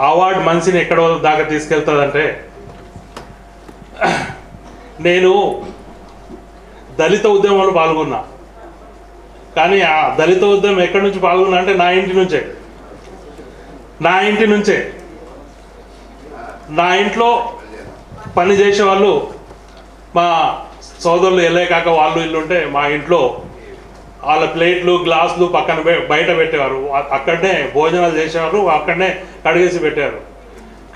Award మనిషిని ఎక్కడ దాకా తీసుకెళ్తుందంటే, నేను దళిత ఉద్యమంలో పాల్గొన్నా. కానీ ఆ దళిత ఉద్యమం ఎక్కడి నుంచి పాల్గొన్నా అంటే నా ఇంటి నుంచే. నా ఇంట్లో పని చేసేవాళ్ళు మా సోదరులు ఎల్లయ్య కాక వాళ్ళు ఇల్లు ఉంటే మా ఇంట్లో వాళ్ళ ప్లేట్లు గ్లాసులు పక్కన బయట పెట్టేవారు. అక్కడనే భోజనాలు చేసేవారు, అక్కడనే కడిగేసి పెట్టేవారు.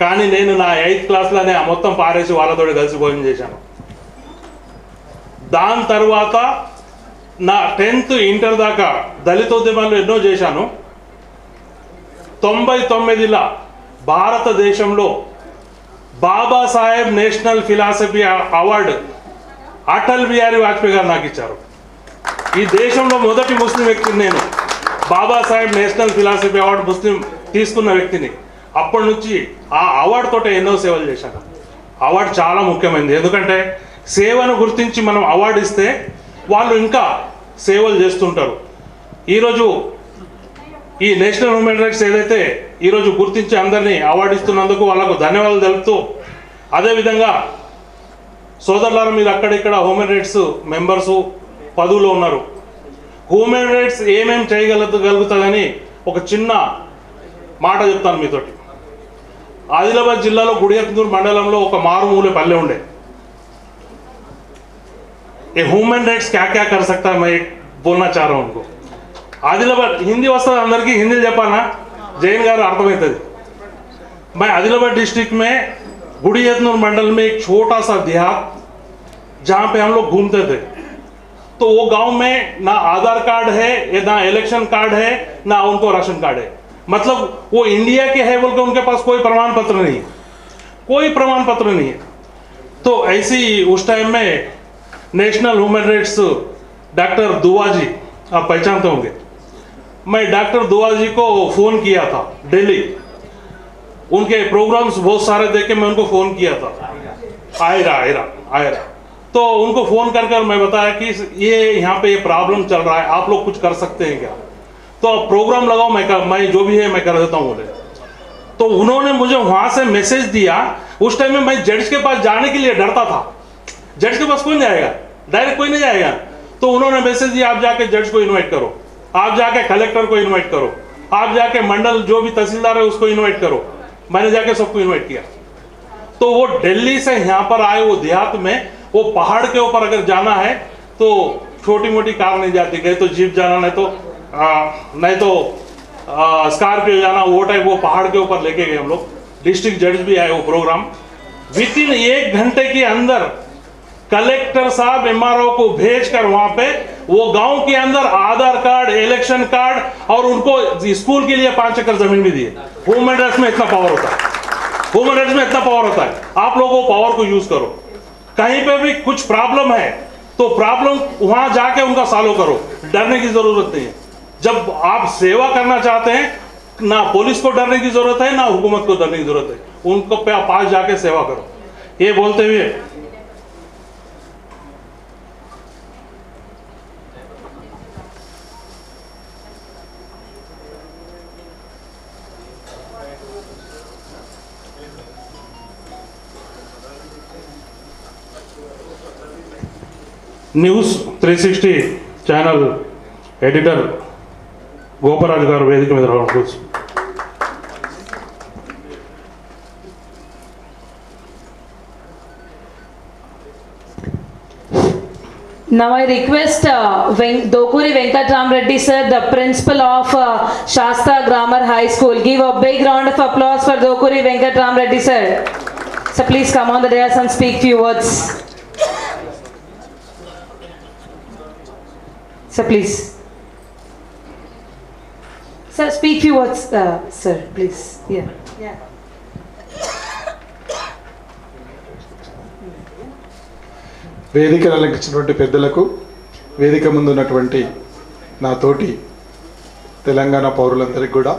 కానీ నేను నా 8th క్లాస్లోనే మొత్తం పారేసి వాళ్ళతో కలిసి భోజనం చేశాను. దాని తర్వాత నా 10th ఇంటర్ దాకా దళిత ఉద్యమాలు ఎన్నో చేశాను. 99లో భారతదేశంలో Babasaheb national philosophy award Atal Bihari Vajpayee గారు నాకు ఇచ్చారు. ఈ దేశంలో మొదటి ముస్లిం వ్యక్తిని నేను. బాబాసాహెబ్ నేషనల్ ఫిలాసఫీ అవార్డు ముస్లిం తీసుకున్న వ్యక్తిని. అప్పటి నుంచి ఆ అవార్డుతో ఎన్నో సేవలు చేశాను. అవార్డు చాలా ముఖ్యమైనది. ఎందుకంటే సేవను గుర్తించి మనం అవార్డు ఇస్తే వాళ్ళు ఇంకా సేవలు చేస్తుంటారు. ఈరోజు ఈ నేషనల్ హ్యూమన్ రైట్స్ ఏదైతే ఈరోజు గుర్తించి అందరినీ అవార్డు ఇస్తున్నందుకు వాళ్ళకు ధన్యవాదాలు తెలుపుతూ, అదేవిధంగా సోదరులారా మీరు అక్కడిక్కడ హ్యూమన్ రైట్స్ మెంబర్సు పదవులో ఉన్నారు. హ్యూమన్ రైట్స్ ఏమేమి చేయగలుగుతుందని ఒక చిన్న మాట చెప్తాను మీతోటి. ఆదిలాబాద్ జిల్లాలో గుడియత్నూరు మండలంలో ఒక మారుమూల పల్లె ఉండే. ये ह्यूमन राइट्स क्या क्या कर सकता है, मैं बोलना चाह रहा हूँ उनको. आदिलाबाद हिंदी वस्तु अंदर की हिंदी చెప్పానా जैन गाరు అర్థమవుతుంది. मैं आदिलाबाद डिस्ट्रिक्ट में गुड़ियतनूर मंडल में एक छोटा सा देहात जहाँ पे हम लोग घूमते थे. तो वो गांव में ना आधार कार्ड है, ना इलेक्शन कार्ड है, ना उनको राशन कार्ड है. मतलब वो इंडिया के है बोल के उनके पास कोई प्रमाण पत्र नहीं है. तो ऐसी उस टाइम में नेशनल ह्यूमन राइट्स डॉक्टर दुआ जी, आप पहचानते होंगे. मैं डॉक्टर दुआ जी को फ़ोन किया था दिल्ली. उनके प्रोग्राम्स बहुत सारे देख के मैं उनको फ़ोन किया था. आयरा तो उनको फ़ोन कर मैं बताया कि ये यहाँ पे ये प्रॉब्लम चल रहा है, आप लोग कुछ कर सकते हैं क्या. तो आप प्रोग्राम लगाओ, मैं जो भी है मैं कर देता हूँ बोले. तो उन्होंने मुझे वहाँ से मैसेज दिया. उस टाइम में मैं जज के पास जाने के लिए डरता था. जज के पास कोई नहीं जाएगा, डायरेक्ट कोई नहीं जाएगा. तो उन्होंने मैसेज दिया, आप जाके जज को इनवाइट करो, आप जाके कलेक्टर को इनवाइट करो, आप जाके मंडल जो भी तहसीलदार है उसको इनवाइट करो. मैंने जाके सबको इनवाइट किया. तो वो दिल्ली से यहाँ पर आए. वो देहात में वो पहाड़ के ऊपर अगर जाना है तो छोटी मोटी कार नहीं जाती, गए तो जीप जाना, नहीं तो स्कॉर्पियो जाना, वो टाइप वो पहाड़ के ऊपर लेके गए हम लोग. डिस्ट्रिक्ट जज भी आए. वो प्रोग्राम विदिन 1 घंटे के अंदर कलेक्टर साहब MRO को भेजकर वहां पे वो गांव के अंदर आधार कार्ड, इलेक्शन कार्ड और उनको स्कूल के लिए 5 एकड़ जमीन भी दिए. ह्यूमन राइट्स में इतना पावर होता है. आप लोग वो पावर को यूज करो. कहीं पे भी कुछ प्रॉब्लम है तो प्रॉब्लम वहां जाके उनका सॉल्व करो. डरने की जरूरत नहीं है. जब आप सेवा करना चाहते हैं, ना पुलिस को डरने की जरूरत है, ना हुकूमत को डरने की जरूरत है. उनको पास जाके सेवा करो. ये बोलते हुए న్యూస్ 360 ఛానల్ ఎడిటర్ గోపరాజు గారు వేదిక మీద రావచ్చు. Now I request Dokuri Venkatram Reddy sir, the principal of Shastra Grammar High School. Give a big round of applause for Dokuri Venkatram Reddy sir. So please come on the dais and speak few words. So please. Sir, speak few words, sir, please. Yeah. వేదిక అలంకరించినటువంటి పెద్దలకు, వేదిక ముందు ఉన్నటువంటి నా తోటి తెలంగాణ పౌరులందరికీ కూడా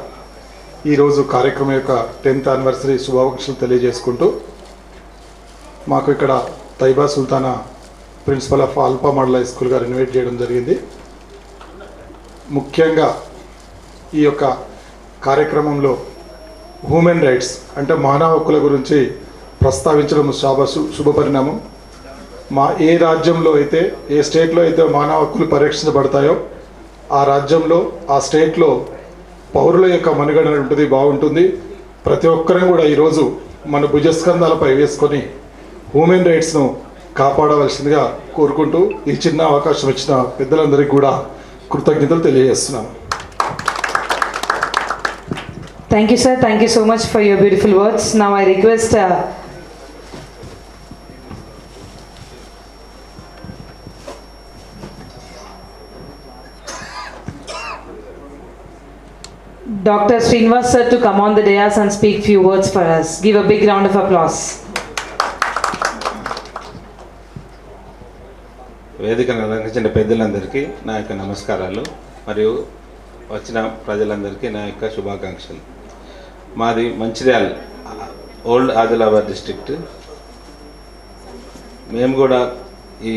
ఈరోజు కార్యక్రమం యొక్క 10th యానివర్సరీ శుభాకాంక్షలు తెలియజేసుకుంటూ, మాకు ఇక్కడ Taiba Sultana principal of Alpha Model High School గారు ఇన్వైట్ చేయడం జరిగింది. ముఖ్యంగా ఈ యొక్క కార్యక్రమంలో హ్యూమన్ రైట్స్ అంటే మానవ హక్కుల గురించి ప్రస్తావించడం శుభ పరిణామం. ఏ రాజ్యంలో అయితే, ఏ స్టేట్లో అయితే మానవ హక్కులు పరిరక్షించబడతాయో ఆ రాజ్యంలో, ఆ స్టేట్లో పౌరుల యొక్క మనుగడ ఉంటుంది, బాగుంటుంది. ప్రతి ఒక్కరం కూడా ఈరోజు మన భుజస్కంధాలపై వేసుకొని హ్యూమన్ రైట్స్ను కాపాడవలసిందిగా కోరుకుంటూ ఈ చిన్న అవకాశం ఇచ్చిన పెద్దలందరికీ కూడా కృతజ్ఞతలు తెలియజేస్తున్నాను. Thank you, sir. Thank you so much for your beautiful words. Now I request Dr. Srinivas sir to come on the dais and speak few words for us. Give a big round of applause. వేదికను అలంకరించిన పెద్దలందరికీ నా యొక్క నమస్కారాలు మరియు వచ్చిన ప్రజలందరికీ నా యొక్క శుభాకాంక్షలు. మాది మంచిర్యాల, ఓల్డ్ ఆదిలాబాద్ డిస్ట్రిక్ట్. మేము కూడా ఈ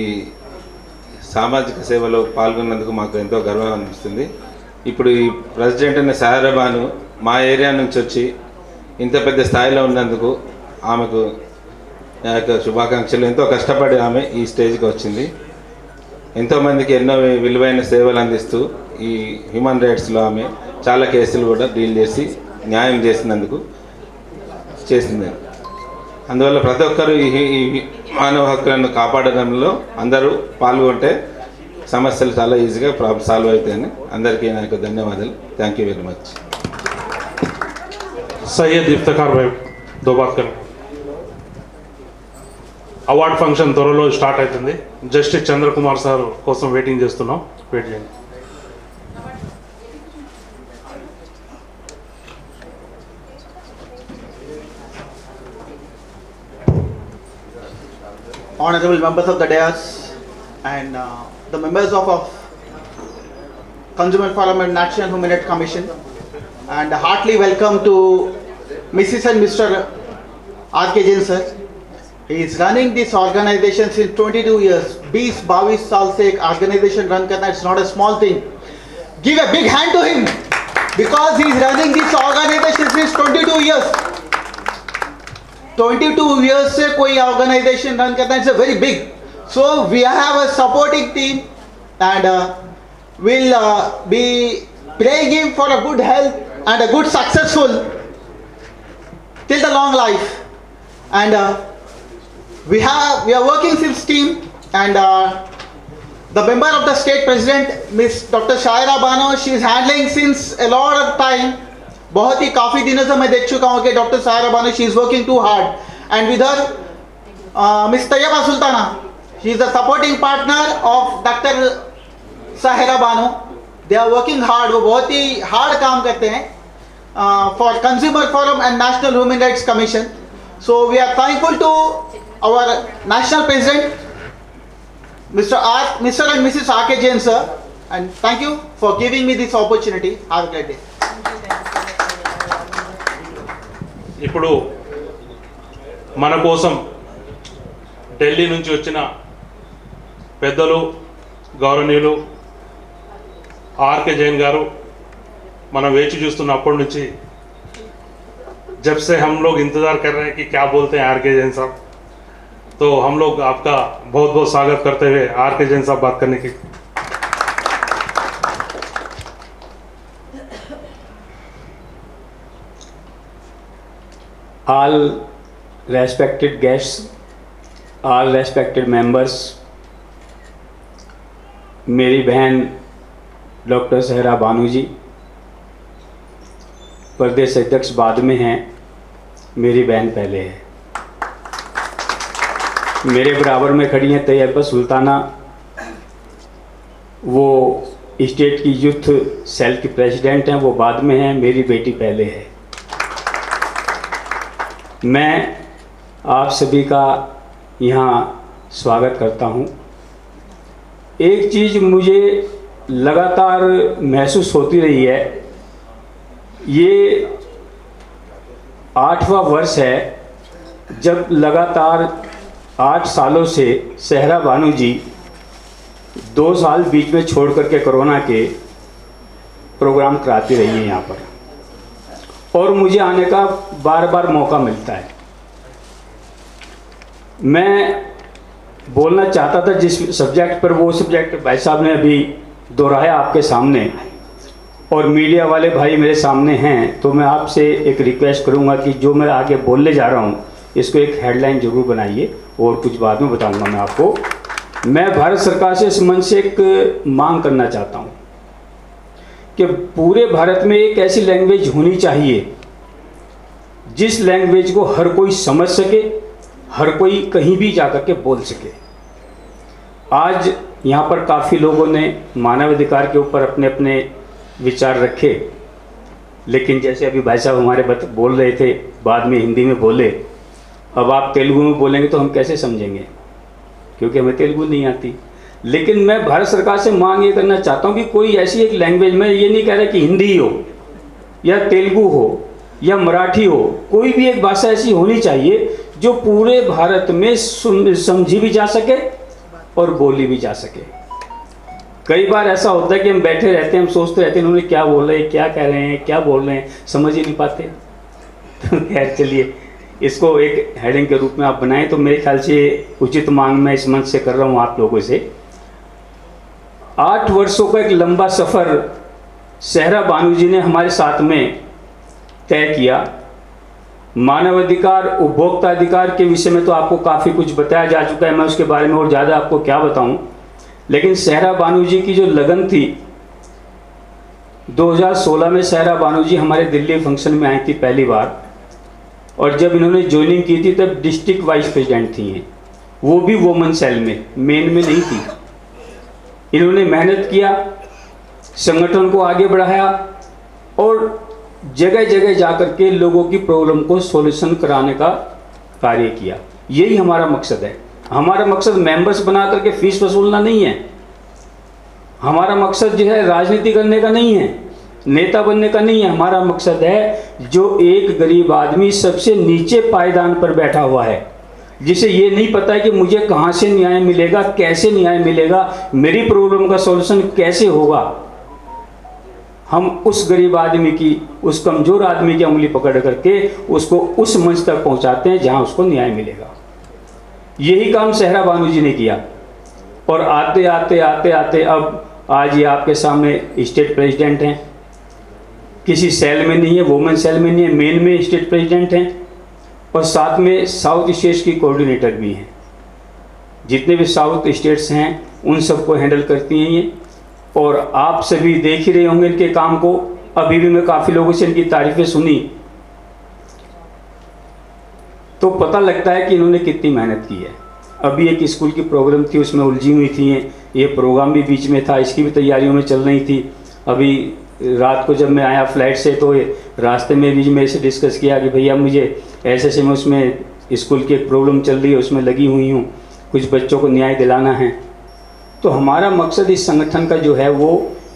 సామాజిక సేవలో పాల్గొన్నందుకు మాకు ఎంతో గర్వం అనిపిస్తుంది. ఇప్పుడు ఈ ప్రెసిడెంట్ అయిన సాహెరా బాను మా ఏరియా నుంచి వచ్చి ఇంత పెద్ద స్థాయిలో ఉన్నందుకు ఆమెకు నా యొక్క శుభాకాంక్షలు. ఎంతో కష్టపడి ఆమె ఈ స్టేజ్కి వచ్చింది. ఎంతోమందికి ఎన్నో విలువైన సేవలు అందిస్తూ ఈ హ్యూమన్ రైట్స్లో ఆమె చాలా కేసులు కూడా డీల్ చేసి న్యాయం చేసినందుకు చేసింది. అందువల్ల ప్రతి ఒక్కరూ ఈ మానవ హక్కులను కాపాడడంలో అందరూ పాల్గొంటే సమస్యలు చాలా ఈజీగా సాల్వ్ అవుతాయని అందరికీ నా యొక్క ధన్యవాదాలు. Thank you very much. Syed Iftikhar భాయ్ దో బాత్ కరెం. అవార్డ్ ఫంక్షన్ త్వరలో స్టార్ట్ అవుతుంది. జస్టిస్ చంద్రకుమార్ సార్ కోసం వెయిటింగ్ చేస్తున్నాం. వెయిట్ చేయండి. Honorable members of the dais and the members of Consumer Forum and National Human Rights Commission, and heartily welcome to Mrs. and Mr. R.K. Jain sir. He is running this organization since 22 years. 22 साल से एक organization run करना, it's not a small thing. Give a big hand to him because he is running this organization since 22 years. 22 years से कोई organization run करना, it's a very big. So we have a supporting team and we'll be praying him for a good health and a good successful till the long life. And we are working since team and the member of the state president, Miss Dr. Saira Bano, she is handling since a lot of time. बहुत ही काफ़ी दिनों से मैं देख चुका हूँ कि doctor Sahira Bano she is working too hard and with her miss Taiba Sultana she is the supporting partner of doctor Sahira Bano. They are working hard. वो बहुत ही हार्ड काम करते हैं for consumer forum and national human rights commission. So we are thankful to our national president Mr. and Mrs. R.K. Jain sir, and thank you for giving me this opportunity. Have a great day. ఇప్పుడు మన కోసం ఢిల్లీ నుంచి వచ్చిన పెద్దలు గౌరవనీయులు RK Jain గారు మనం వేచి చూస్తున్న అప్పటి నుంచి जब से हम लोग इंतज़ार कर रहे हैं कि क्या बोलते हैं आर के जैन साहब, तो हम लोग आपका बहुत बहुत स्वागत करते हुए आर के जैन साहब बात करने की. All respected guests, all respected members, मेरी बहन डॉक्टर सहरा बानू जी प्रदेश अध्यक्ष बाद में हैं, मेरी बहन पहले है. मेरे बराबर में खड़ी हैं तैयबा सुल्ताना, वो स्टेट की यूथ सेल की प्रेसिडेंट हैं, वो बाद में हैं, मेरी बेटी पहले है. मैं आप सभी का यहाँ स्वागत करता हूँ. एक चीज़ मुझे लगातार महसूस होती रही है, ये 8वां वर्ष है जब लगातार 8 सालों से सहरा बानू जी 2 साल बीच में छोड़ करके कोरोना के प्रोग्राम कराती रही हैं यहाँ पर. और मुझे आने का बार बार मौका मिलता है। मैं बोलना चाहता था जिस सब्जेक्ट पर, वो सब्जेक्ट भाई साहब ने अभी दोहराया आपके सामने, और मीडिया वाले भाई मेरे सामने हैं, तो मैं आपसे एक रिक्वेस्ट करूंगा कि जो मैं आगे बोलने जा रहा हूं इसको एक हेडलाइन जरूर बनाइए, और कुछ बाद में बताऊंगा मैं आपको। मैं भारत सरकार से इस मंच से एक मांग करना चाहता हूं कि पूरे भारत में एक ऐसी लैंग्वेज होनी चाहिए जिस लैंग्वेज को हर कोई समझ सके, हर कोई कहीं भी जाकर के बोल सके। आज यहाँ पर काफ़ी लोगों ने मानवाधिकार के ऊपर अपने अपने विचार रखे, लेकिन जैसे अभी भाई साहब हमारे बोल रहे थे, बाद में हिंदी में बोले, अब आप तेलुगु में बोलेंगे तो हम कैसे समझेंगे, क्योंकि हमें तेलुगु नहीं आती। लेकिन मैं भारत सरकार से मांग ये करना चाहता हूँ कि कोई ऐसी एक लैंग्वेज, मैं ये नहीं कह रहा कि हिंदी हो या तेलुगु हो या मराठी हो, कोई भी एक भाषा ऐसी होनी चाहिए जो पूरे भारत में समझी भी जा सके और बोली भी जा सके। कई बार ऐसा होता है कि हम बैठे रहते हैं, हम सोचते रहते हैं उन्होंने क्या बोल रहे हैं, क्या कह रहे हैं, क्या बोल रहे हैं, समझ ही नहीं पाते। तो खैर चलिए, इसको एक हेडिंग के रूप में आप बनाएं, तो मेरे ख्याल से उचित मांग मैं इस मंच से कर रहा हूँ आप लोगों से। 8 वर्षों का एक लंबा सफ़र सहरा बानू जी ने हमारे साथ में तय किया। मानवाधिकार, उपभोक्ता अधिकार के विषय में तो आपको काफ़ी कुछ बताया जा चुका है, मैं उसके बारे में और ज़्यादा आपको क्या बताऊं। लेकिन सहरा बानू जी की जो लगन थी, 2016 में सहरा बानू जी हमारे दिल्ली फंक्शन में आई थी पहली बार, और जब इन्होंने ज्वाइनिंग की थी तब डिस्ट्रिक्ट वाइस प्रेसिडेंट थी हैं, वो भी वुमेन सेल में, मेन में नहीं थी। इन्होंने मेहनत किया, संगठन को आगे बढ़ाया और जगह जगह जाकर के लोगों की प्रॉब्लम को सॉल्यूशन कराने का कार्य किया। यही हमारा मकसद है। हमारा मकसद मेंबर्स बना करके फीस वसूलना नहीं है। हमारा मकसद जो है राजनीति करने का नहीं है, नेता बनने का नहीं है। हमारा मकसद है जो एक गरीब आदमी सबसे नीचे पायदान पर बैठा हुआ है, जिसे ये नहीं पता है कि मुझे कहाँ से न्याय मिलेगा, कैसे न्याय मिलेगा, मेरी प्रॉब्लम का सॉल्यूशन कैसे होगा, हम उस गरीब आदमी की, उस कमज़ोर आदमी की उंगली पकड़ करके उसको उस मंच तक पहुंचाते हैं जहां उसको न्याय मिलेगा। यही काम सहरा बानू जी ने किया, और आते आते आते आते अब आज ये आपके सामने स्टेट प्रेसिडेंट हैं। किसी सेल में नहीं है, वुमेन सेल में नहीं है, मेन में स्टेट प्रेसिडेंट हैं, और साथ में साउथ स्टेट्स की कोऑर्डिनेटर भी हैं। जितने भी साउथ स्टेट्स हैं उन सबको हैंडल करती हैं ये, और आप सभी देख ही रहे होंगे इनके काम को। अभी भी मैं काफ़ी लोगों से इनकी तारीफ़ें सुनी तो पता लगता है कि इन्होंने कितनी मेहनत की है। अभी एक स्कूल की प्रोग्राम थी, उसमें उलझी हुई थी ये प्रोग्राम भी बीच में था, इसकी भी तैयारियों में चल रही थी। अभी रात को जब मैं आया फ्लाइट से तो रास्ते में भी मेरे से डिस्कस किया कि भैया मुझे ऐसे मैं उसमें स्कूल की एक प्रॉब्लम चल रही है, उसमें लगी हुई हूँ, कुछ बच्चों को न्याय दिलाना है। तो हमारा मकसद इस संगठन का जो है वो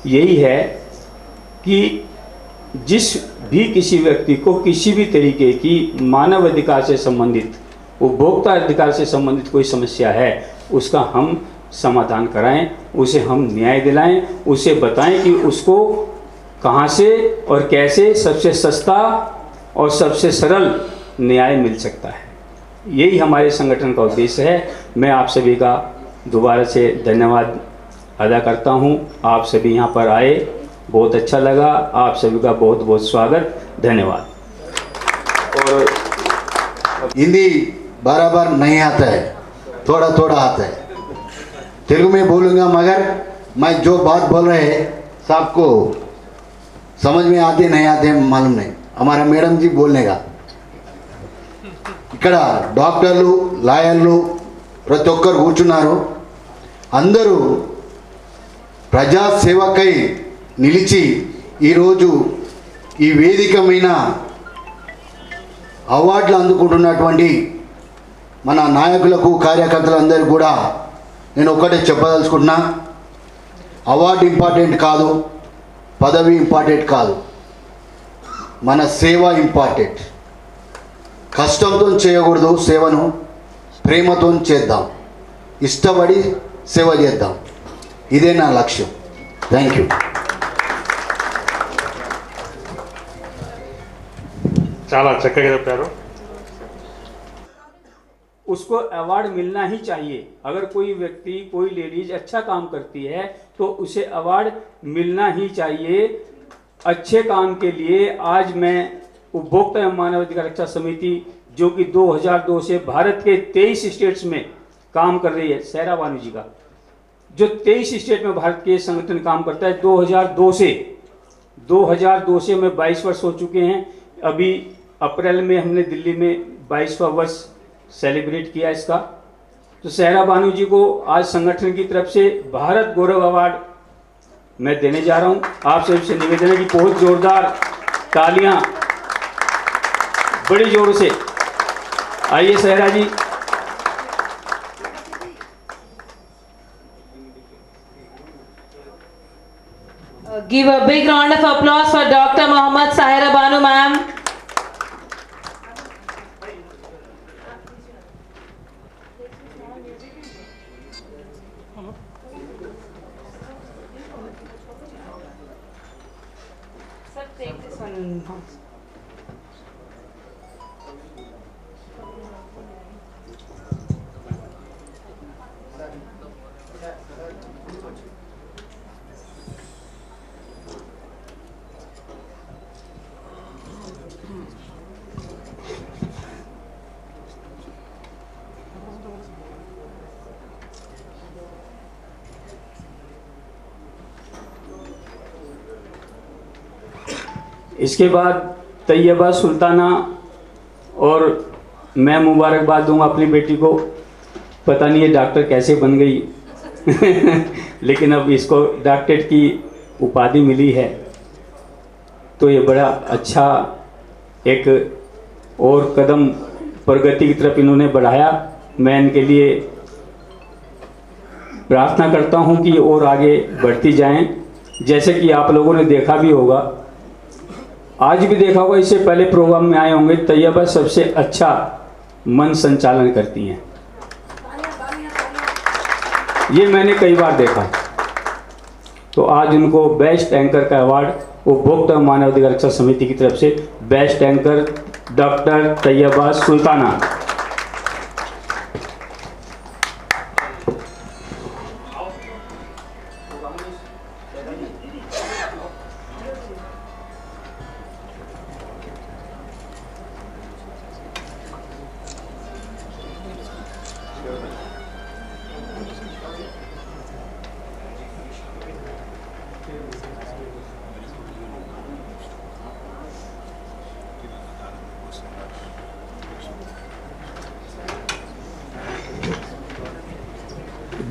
यही है कि जिस भी किसी व्यक्ति को किसी भी तरीके की मानव अधिकार से संबंधित, उपभोक्ता अधिकार से संबंधित कोई समस्या है, उसका हम समाधान कराएं, उसे हम न्याय दिलाएं, उसे बताएं कि उसको कहां से और कैसे सबसे सस्ता और सबसे सरल न्याय मिल सकता है। यही हमारे संगठन का उद्देश्य है। मैं आप सभी का दोबारा से धन्यवाद अदा करता हूं। आप सभी यहां पर आए, बहुत अच्छा लगा। आप सभी का बहुत बहुत स्वागत, धन्यवाद। और हिंदी बराबर नहीं आता है, थोड़ा थोड़ा आता है। तेलुगु में बोलूँगा, मगर मैं जो बात बोल रहे हैं सबको समझ में आते नहीं आते मालूम नहीं। हमारा मैडम जी बोलने का ఇక్కడ డాక్టర్లు, లాయర్లు ప్రతి ఒక్కరు కూర్చున్నారు. అందరూ ప్రజాసేవకై నిలిచి ఈరోజు ఈ వేదిక మీద అవార్డులు అందుకుంటున్నటువంటి మన నాయకులకు, కార్యకర్తలందరికీ కూడా నేను ఒకటే చెప్పదలుచుకుంటున్నా. అవార్డు ఇంపార్టెంట్ కాదు, పదవి ఇంపార్టెంట్ కాదు, మన సేవ ఇంపార్టెంట్. కష్టంతో చేయకూడదు సేవను, ప్రేమతో చేద్దాం, ఇష్టపడి సేవ చేద్దాం. ఇదే నా లక్ష్యం. Thank you. చాలా చక్కగా చెప్పారు. उसको अवार्ड मिलना ही चाहिए. अगर कोई व्यक्ति, कोई लेडीज अच्छा काम करती है तो उसे अवार्ड मिलना ही चाहिए. अच्छे काम के लिए आज मैं उपभोक्ता एवं मानवाधिकार रक्षा समिति, जो कि 2002 से भारत के 23 स्टेट्स में काम कर रही है, सहरा बानू जी का, जो 23 स्टेट में भारत के संगठन काम करता है 2002 से में 22 वर्ष हो चुके हैं. अभी अप्रैल में हमने दिल्ली में 22वां वर्ष सेलिब्रेट किया इसका. तो सहरा बानू जी को आज संगठन की तरफ से भारत गौरव अवार्ड मैं देने जा रहा हूं. आप सभी से निवेदन है कि बहुत जोरदार तालियां बड़ी जोर से. आइए सहरा जी. Give a big round of applause for Dr. Mohammad Sahira Banu ma'am. Sir, take this one. इसके बाद तैयबा सुल्ताना, और मैं मुबारकबाद दूंगा अपनी बेटी को. पता नहीं ये डॉक्टर कैसे बन गई लेकिन अब इसको डॉक्टरेट की उपाधि मिली है, तो ये बड़ा अच्छा एक और कदम प्रगति की तरफ इन्होंने बढ़ाया. मैं इनके लिए प्रार्थना करता हूं कि और आगे बढ़ती जाएं. जैसे कि आप लोगों ने देखा भी होगा, आज भी देखा होगा, इससे पहले प्रोग्राम में आए होंगे, तैयबा सबसे अच्छा मन संचालन करती हैं. ये मैंने कई बार देखा. तो आज उनको बेस्ट एंकर का अवार्ड उपभोक्ता मानवाधिकार रक्षा समिति की तरफ से best anchor doctor Taiba Sultana.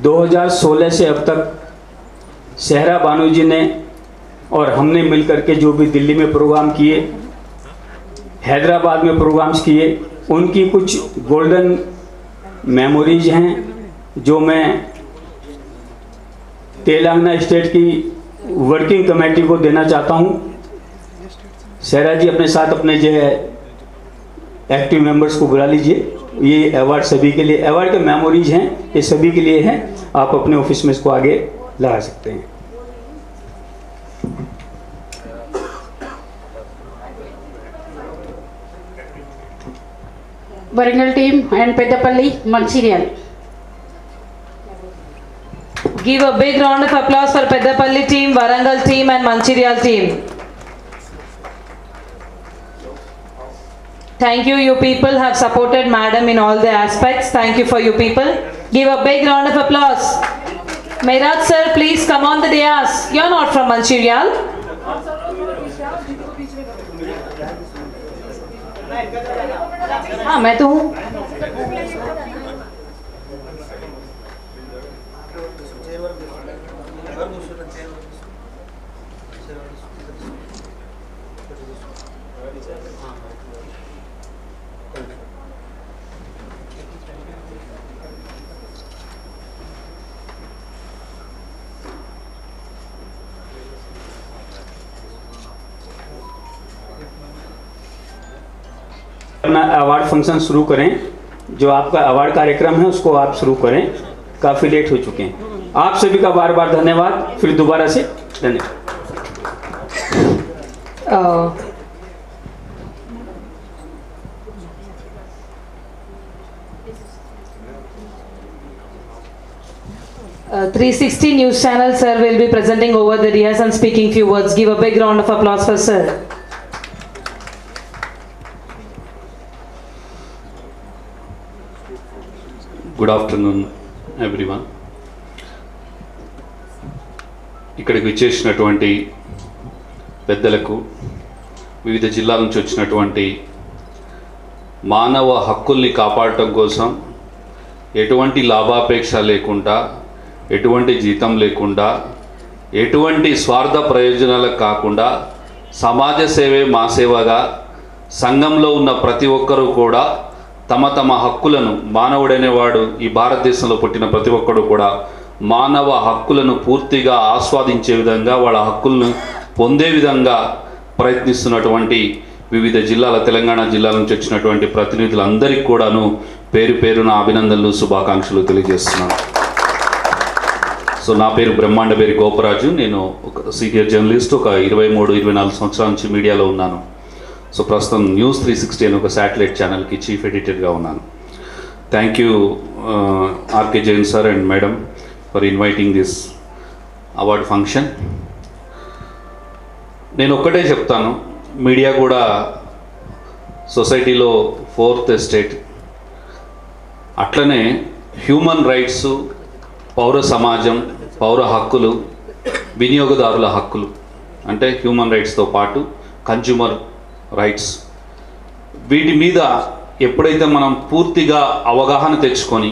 दो 2016 से अब तक सहरा बानू जी ने और हमने मिलकर के जो भी दिल्ली में प्रोग्राम किए, हैदराबाद में प्रोग्राम्स किए, उनकी कुछ गोल्डन मेमोरीज हैं जो मैं तेलंगाना स्टेट की वर्किंग कमेटी को देना चाहता हूं. सहरा जी अपने साथ अपने जो है एक्टिव मेंबर्स को बुला लीजिए. ये अवार्ड सभी के लिए, अवार्ड के मेमोरीज हैं, ये सभी के लिए हैं. आप अपने ऑफिस में इसको आगे लगा सकते हैं. Warangal team and Peddapalli, Mancherial. Give a big round of applause for Peddapalli team, Warangal team and Mancherial team. Thank you, you people have supported madam in all the aspects. Thank you for you people. Give a big round of applause. Mehraj sir, please come on the dais. You're not from Mancherial. हाँ मैं तो हूँ. अपना award function शुरू करें. जो आपका award कार्यक्रम है उसको आप शुरू करें. काफ़ी लेट हो चुके हैं. आप सभी का बार बार धन्यवाद. फिर दोबारा से धन्यवाद. 360 News Channel, sir, will be presenting over the dais and speaking few words. Give a big round of applause for sir. Good afternoon everyone. ఇక్కడికి విచ్చేసినటువంటి పెద్దలకు, వివిధ జిల్లాల నుంచి వచ్చినటువంటి మానవ హక్కుల్ని కాపాడటం కోసం ఎటువంటి లాభాపేక్ష లేకుండా, ఎటువంటి జీతం లేకుండా, ఎటువంటి స్వార్థ ప్రయోజనాలకు కాకుండా సమాజ సేవే మా సేవగా సంఘంలో ఉన్న ప్రతి ఒక్కరూ కూడా తమ తమ హక్కులను, మానవుడనేవాడు ఈ భారతదేశంలో పుట్టిన ప్రతి ఒక్కడు కూడా మానవ హక్కులను పూర్తిగా ఆస్వాదించే విధంగా, వాళ్ళ హక్కులను పొందే విధంగా ప్రయత్నిస్తున్నటువంటి వివిధ జిల్లాల, తెలంగాణ జిల్లాల నుంచి వచ్చినటువంటి ప్రతినిధులందరికీ కూడాను పేరు పేరున అభినందనలు, శుభాకాంక్షలు తెలియజేస్తున్నాను. సో నా పేరు బ్రహ్మాండబేరి గోపరాజు. నేను ఒక సీనియర్ జర్నలిస్ట్. ఒక 23-24 సంవత్సరాల నుంచి మీడియాలో ఉన్నాను. సో ప్రస్తుతం న్యూస్ 360 అనే ఒక శాటిలైట్ ఛానల్కి చీఫ్ ఎడిటర్గా ఉన్నాను. Thank you RK Jain sir and madam for inviting this award function. నేను ఒక్కటే చెప్తాను, మీడియా కూడా సొసైటీలో 4th ఎస్టేట్, అట్లనే హ్యూమన్ రైట్స్, పౌర సమాజం, పౌర హక్కులు, వినియోగదారుల హక్కులు, అంటే హ్యూమన్ రైట్స్తో పాటు కన్జ్యూమర్ రైట్స్, వీటి మీద ఎప్పుడైతే మనం పూర్తిగా అవగాహన తెచ్చుకొని,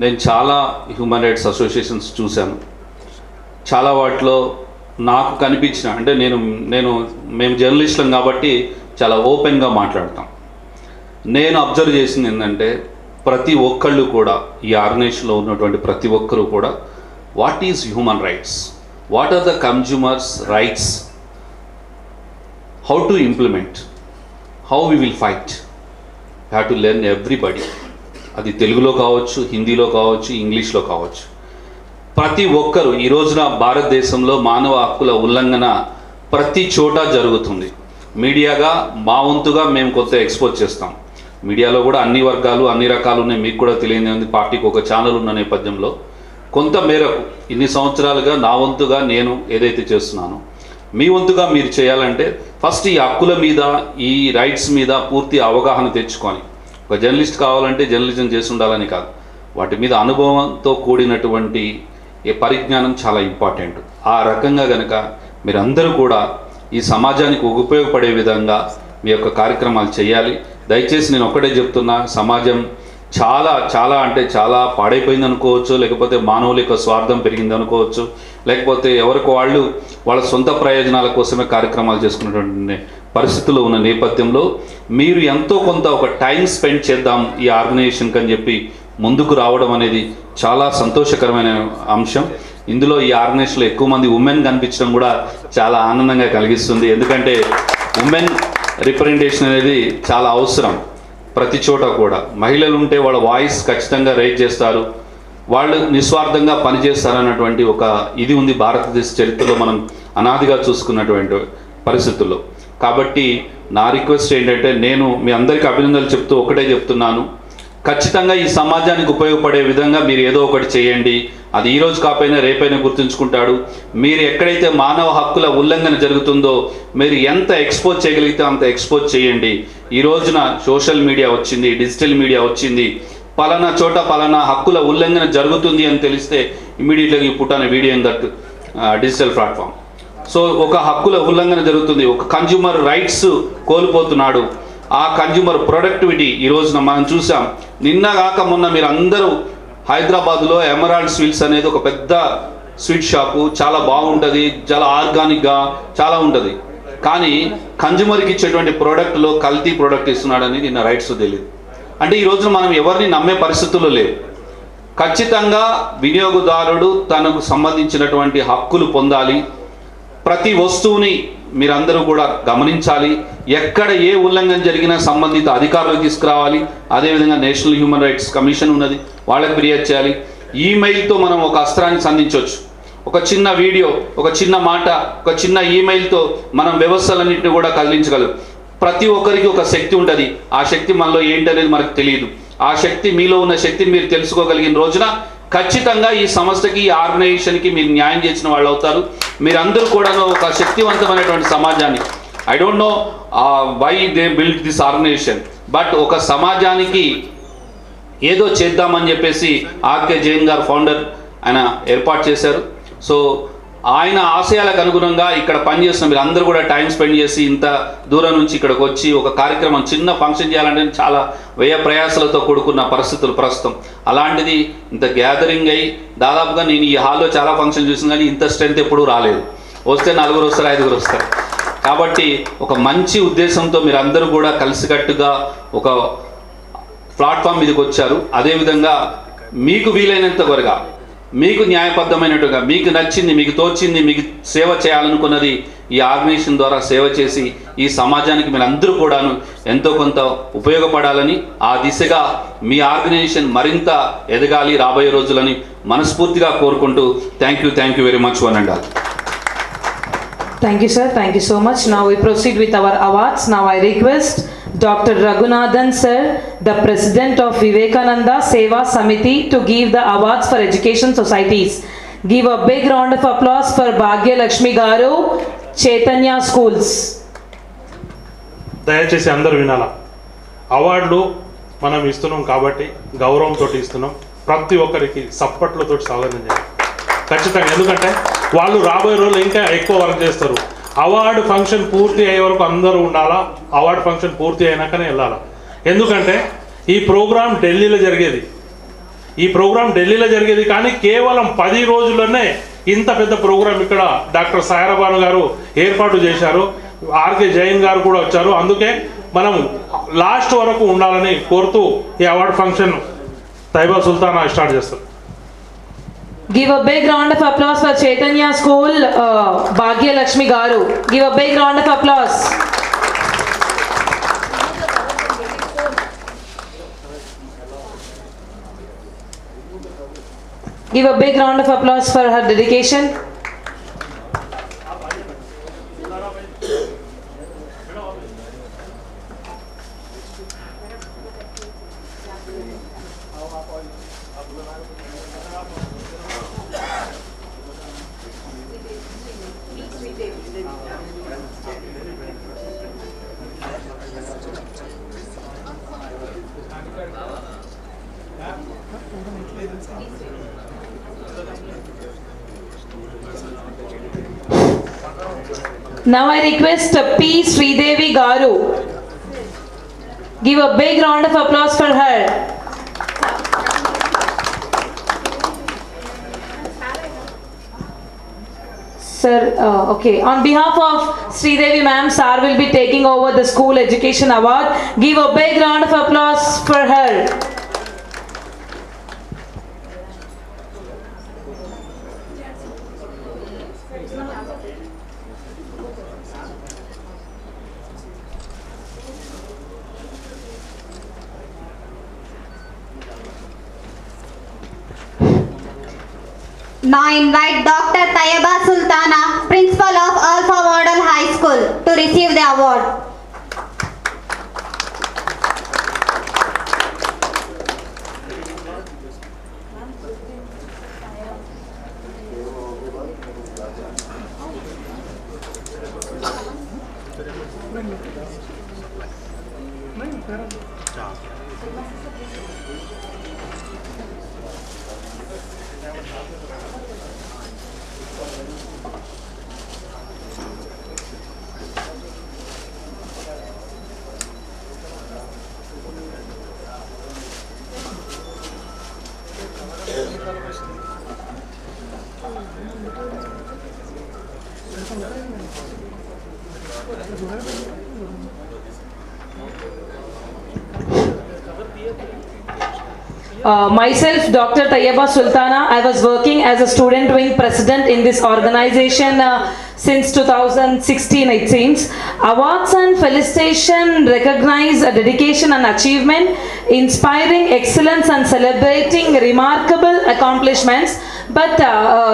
నేను చాలా హ్యూమన్ రైట్స్ అసోసియేషన్స్ చూశాను. చాలా వాటిలో నాకు కనిపించిన, అంటే మేము జర్నలిస్టులం కాబట్టి చాలా ఓపెన్గా మాట్లాడతాం. నేను అబ్జర్వ్ చేసింది ఏంటంటే, ప్రతి ఒక్కళ్ళు కూడా, ఈ ఆర్గనైజేషన్లో ఉన్నటువంటి ప్రతి ఒక్కరూ కూడా, what is human rights, what are the consumers rights, how to implement, how we will fight, you have to learn everybody. అది తెలుగులో కావచ్చు, హిందీలో కావచ్చు, ఇంగ్లీష్లో కావచ్చు. ప్రతి ఒక్కరు ఈ రోజున భారతదేశంలో మానవ హక్కుల ఉల్లంఘన ప్రతి చోట జరుగుతుంది. మీడియాగా మా వంతుగా మేము కొంత ఎక్స్పోజ్ చేస్తాం. మీడియాలో కూడా అన్ని వర్గాలు, అన్ని రకాలు ఉన్నాయి. మీకు కూడా తెలియని ఉంది, పార్టీకి ఒక ఛానల్ ఉన్న నేపథ్యంలో కొంత మేరకు ఇన్ని సంవత్సరాలుగా నా వంతుగా నేను ఏదైతే చేస్తున్నానో, మీ వంతుగా మీరు చేయాలంటే ఫస్ట్ ఈ హక్కుల మీద, ఈ రైట్స్ మీద పూర్తి అవగాహన తెచ్చుకొని, ఒక జర్నలిస్ట్ కావాలంటే జర్నలిజం చేసి ఉండాలని కాదు, వాటి మీద అనుభవంతో కూడినటువంటి పరిజ్ఞానం చాలా ఇంపార్టెంట్. ఆ రకంగా కనుక మీరందరూ కూడా ఈ సమాజానికి ఉపయోగపడే విధంగా మీ యొక్క కార్యక్రమాలు చేయాలి. దయచేసి నేను ఒక్కటే చెప్తున్నా, సమాజం చాలా చాలా అంటే చాలా పాడైపోయింది అనుకోవచ్చు, లేకపోతే మానవుల యొక్క స్వార్థం పెరిగింది అనుకోవచ్చు, లేకపోతే ఎవరికి వాళ్ళు వాళ్ళ సొంత ప్రయోజనాల కోసమే కార్యక్రమాలు చేసుకున్నటువంటి పరిస్థితుల్లో ఉన్న నేపథ్యంలో మీరు ఎంతో కొంత ఒక టైం స్పెండ్ చేద్దాం ఈ ఆర్గనైజేషన్కి అని చెప్పి ముందుకు రావడం అనేది చాలా సంతోషకరమైన అంశం. ఇందులో ఈ ఆర్గనైజేషన్లో ఎక్కువ మంది ఉమెన్ కనిపించడం కూడా చాలా ఆనందంగా కలిగిస్తుంది. ఎందుకంటే ఉమెన్ రిప్రజెంటేషన్ అనేది చాలా అవసరం. ప్రతి చోట కూడా మహిళలు ఉంటే వాళ్ళ వాయిస్ ఖచ్చితంగా రైజ్ చేస్తారు, వాళ్ళు నిస్వార్థంగా పనిచేస్తారన్నటువంటి ఒక ఇది ఉంది భారతదేశ చరిత్రలో మనం అనాదిగా చూసుకున్నటువంటి పరిస్థితుల్లో. కాబట్టి నా రిక్వెస్ట్ ఏంటంటే, నేను మీ అందరికీ అభినందనలు చెప్తూ ఒకటే చెప్తున్నాను, ఖచ్చితంగా ఈ సమాజానికి ఉపయోగపడే విధంగా మీరు ఏదో ఒకటి చేయండి. అది ఈరోజు కాకపోయినా రేపైనా గుర్తుంచుకుంటాడు. మీరు ఎక్కడైతే మానవ హక్కుల ఉల్లంఘన జరుగుతుందో మీరు ఎంత ఎక్స్పోజ్ చేయగలిగితే అంత ఎక్స్పోజ్ చేయండి. ఈ రోజున సోషల్ మీడియా వచ్చింది, డిజిటల్ మీడియా వచ్చింది, పలానా చోట పలానా హక్కుల ఉల్లంఘన జరుగుతుంది అని తెలిస్తే ఇమీడియట్గా you put on a video in that digital platform. So ఒక హక్కుల ఉల్లంఘన జరుగుతుంది, ఒక కన్జ్యూమర్ రైట్స్ కోల్పోతున్నాడు, ఆ కన్జ్యూమర్ ప్రొడక్టివిటీ ఈ రోజున మనం చూసాం. నిన్న కాక మొన్న మీరు అందరూ హైదరాబాద్లో ఎమరాల్డ్ స్వీట్స్ అనేది ఒక పెద్ద స్వీట్ షాపు, చాలా బాగుంటుంది, చాలా ఆర్గానిక్గా చాలా ఉంటుంది. కానీ కన్జ్యూమర్కి ఇచ్చేటువంటి ప్రోడక్ట్లో కల్తీ ప్రోడక్ట్ ఇస్తున్నాడని నిన్న రైట్స్ తెలియదు. అంటే ఈ రోజున మనం ఎవరిని నమ్మే పరిస్థితుల్లో లేవు. ఖచ్చితంగా వినియోగదారుడు తనకు సంబంధించినటువంటి హక్కులు పొందాలి. ప్రతి వస్తువుని మీరందరూ కూడా గమనించాలి. ఎక్కడ ఏ ఉల్లంఘన జరిగినా సంబంధిత అధికారులకు తీసుకురావాలి. అదేవిధంగా నేషనల్ హ్యూమన్ రైట్స్ కమిషన్ ఉన్నది, వాళ్ళకి ఫిర్యాదు చేయాలి. ఈమెయిల్తో మనం ఒక అస్త్రాన్ని సంధించవచ్చు. ఒక చిన్న వీడియో, ఒక చిన్న మాట, ఒక చిన్న ఈమెయిల్తో మనం వ్యవస్థలన్నింటినీ కూడా కదిలించగలం. ప్రతి ఒక్కరికి ఒక శక్తి ఉంటుంది. ఆ శక్తి మనలో ఏంటనేది మనకు తెలియదు. ఆ శక్తి, మీలో ఉన్న శక్తిని మీరు తెలుసుకోగలిగిన రోజున ఖచ్చితంగా ఈ సంస్థకి, ఈ ఆర్గనైజేషన్కి మీరు న్యాయం చేసిన వాళ్ళు అవుతారు. మీరందరూ కూడా ఒక శక్తివంతమైనటువంటి సమాజాన్ని, I don't know why they build this organization, but ఒక సమాజానికి ఏదో చేద్దామని చెప్పేసి ఆర్కే జైన్ గారు ఫౌండర్ ఆయన ఏర్పాటు చేశారు. సో ఆయన ఆశయాలకు అనుగుణంగా ఇక్కడ పనిచేస్తున్న మీరు అందరూ కూడా టైం స్పెండ్ చేసి ఇంత దూరం నుంచి ఇక్కడికి వచ్చి ఒక కార్యక్రమం, చిన్న ఫంక్షన్ చేయాలంటే చాలా వ్యయ ప్రయాసాలతో కూడుకున్న పరిస్థితులు ప్రస్తుతం. అలాంటిది ఇంత గ్యాదరింగ్ అయ్యి, దాదాపుగా నేను ఈ హాల్లో చాలా ఫంక్షన్ చూసిన కానీ ఇంత స్ట్రెంత్ ఎప్పుడూ రాలేదు. వస్తే 4 వస్తారు, 5 వస్తారు. కాబట్టి ఒక మంచి ఉద్దేశంతో మీరు అందరూ కూడా కలిసికట్టుగా ఒక ప్లాట్ఫామ్ మీదకి వచ్చారు. అదేవిధంగా మీకు వీలైనంత వరగా, మీకు న్యాయబద్ధమైనట్టుగా, మీకు నచ్చింది, మీకు తోచింది, మీకు సేవ చేయాలనుకున్నది ఈ ఆర్గనైజేషన్ ద్వారా సేవ చేసి ఈ సమాజానికి మీరు అందరూ కూడాను ఎంతో కొంత ఉపయోగపడాలని, ఆ దిశగా మీ ఆర్గనైజేషన్ మరింత ఎదగాలి రాబోయే రోజులని మనస్ఫూర్తిగా కోరుకుంటూ thank you very much one and all. Thank you, sir. Thank you so much. Now we proceed with our awards. Now I request Dr. Raghunathan, sir, the President of Vivekananda Seva Samiti, to give the awards for education societies. Give a big round of applause for Bhagya Lakshmi Garu, Chaitanya Schools. దయచేసి అందరూ వినాలా. అవార్డులు మనం ఇస్తున్నాం కాబట్టి గౌరవంతో ఇస్తున్నాం. ప్రతి ఒక్కరికి సప్పట్లతో స్వాగతం చేయాలి ఖచ్చితంగా. ఎందుకంటే వాళ్ళు రాబోయే రోజులు ఇంకా ఎక్కువ వర్క్ చేస్తారు. అవార్డు ఫంక్షన్ పూర్తి అయ్యే వరకు అందరూ ఉండాలా. అవార్డు ఫంక్షన్ పూర్తి అయినాకనే వెళ్ళాలా. ఎందుకంటే ఈ ప్రోగ్రాం ఢిల్లీలో జరిగేది కానీ కేవలం 10 రోజుల్లోనే ఇంత పెద్ద ప్రోగ్రాం ఇక్కడ డాక్టర్ సాయిరాబాను గారు ఏర్పాటు చేశారు. ఆర్కే జైన్ గారు కూడా వచ్చారు. అందుకే మనం లాస్ట్ వరకు ఉండాలని కోరుతూ ఈ award function Taiba Sultana start చేస్తారు. Give a big round of applause for Chaitanya School, Bhagya Lakshmi Garu. Give a big round of applause. Give a big round of applause for her dedication. Now I request P. Sridevi Garu. Give a big round of applause for her. Sir, okay. On behalf of Sridevi ma'am, sir will be taking over the school education award. Give a big round of applause for her. Now invite Dr. Tayyaba Sultana, Principal of Alpha Model High School, to receive the award. Myself, Dr. Tayyaba Sultana, I was working as a student wing president in this organization since 2016 it seems. Awards and felicitation recognize a dedication and achievement, inspiring excellence and celebrating remarkable accomplishments. But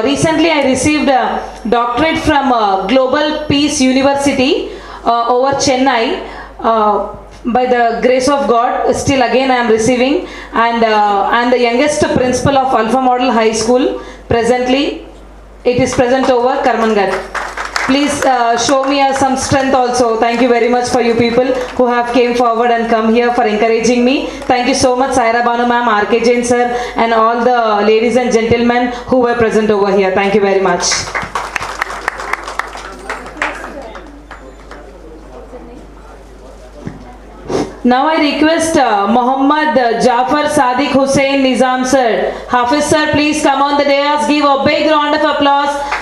recently I received a doctorate from Global Peace University over Chennai by the grace of God, still again I am receiving, and the youngest principal of Alpha Model High School presently. It is present over Karmangarh. Please show me some strength also. Thank you very much for you people who have came forward and come here for encouraging me. Thank you so much Saira Banu ma'am, RK Jain sir, and all the ladies and gentlemen who were present over here. Thank you very much. Now I request Muhammad Jafar Sadiq Hussain Nizam sir. Hafiz sir, please come on the dais. Give a big round of applause.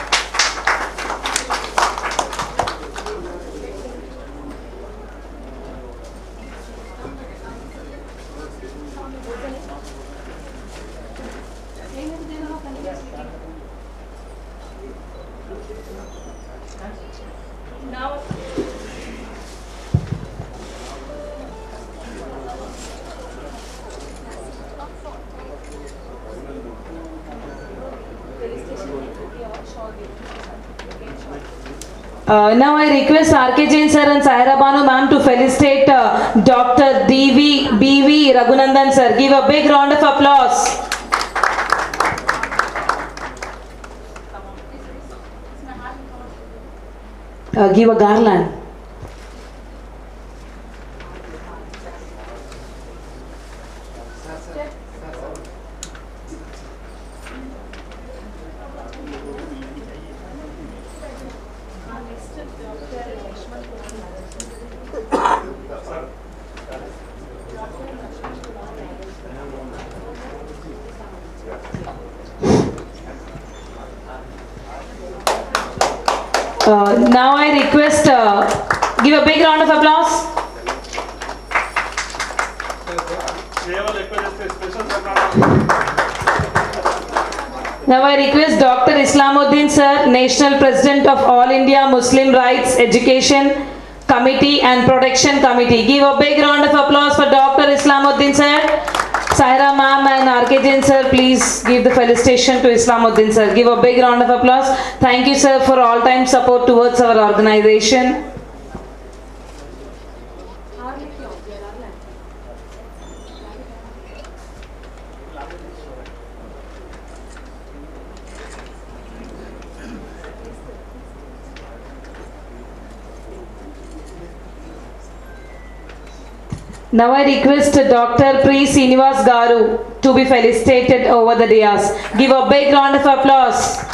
Now I request RK Jain sir and Saira Banu ma'am to felicitate Dr. BV Raghunandan sir. Give a big round of applause. Give a garland. Now I request, give a big round of applause. Now I request Dr. Islamuddin sir, National President of All India Muslim Rights Education Committee and Protection Committee. Give a big round of applause for Dr. Islamuddin sir. Saira ma'am and RK Jain sir, please give the felicitation to Islamuddin sir. Give a big round of applause. Thank you sir for all time support towards our organization. Now I request Dr. Pri Srinivas Garu to be felicitated over the dais. Give a big round of applause.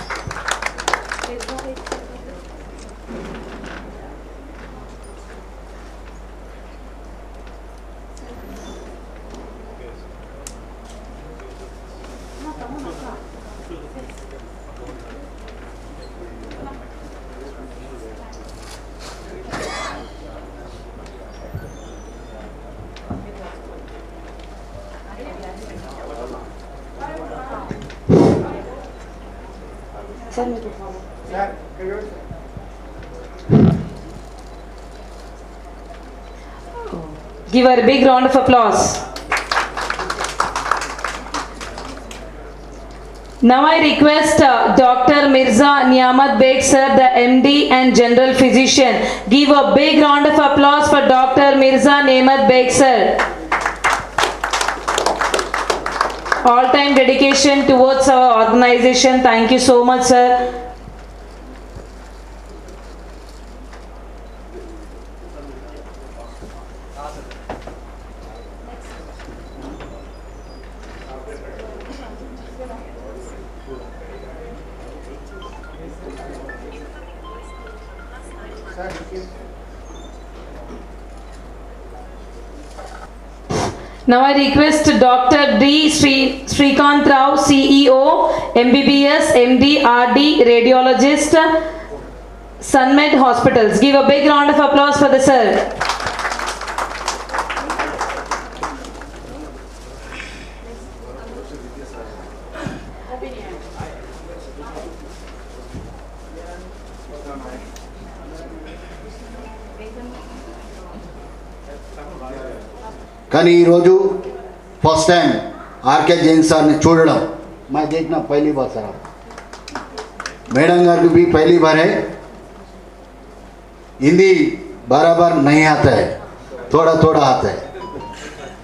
Give her a big round of applause. Now I request Dr. Mirza Niamat Beg sir, the MD and General Physician. Give a big round of applause for Dr. Mirza Niamat Beg sir. All time dedication towards our organization. Thank you so much sir. Now I request Dr. D. Srikant Rao, CEO, MBBS, MD, RD, Radiologist, Sunmed Hospitals. Give a big round of applause for the sir. కానీ ఈరోజు first time RK Jain sir ने చూడడం मैं देखना पहली बार sir madam गाరు भी पहली बार है हिंदी बराबर नहीं आता है थोड़ा थोड़ा आता है।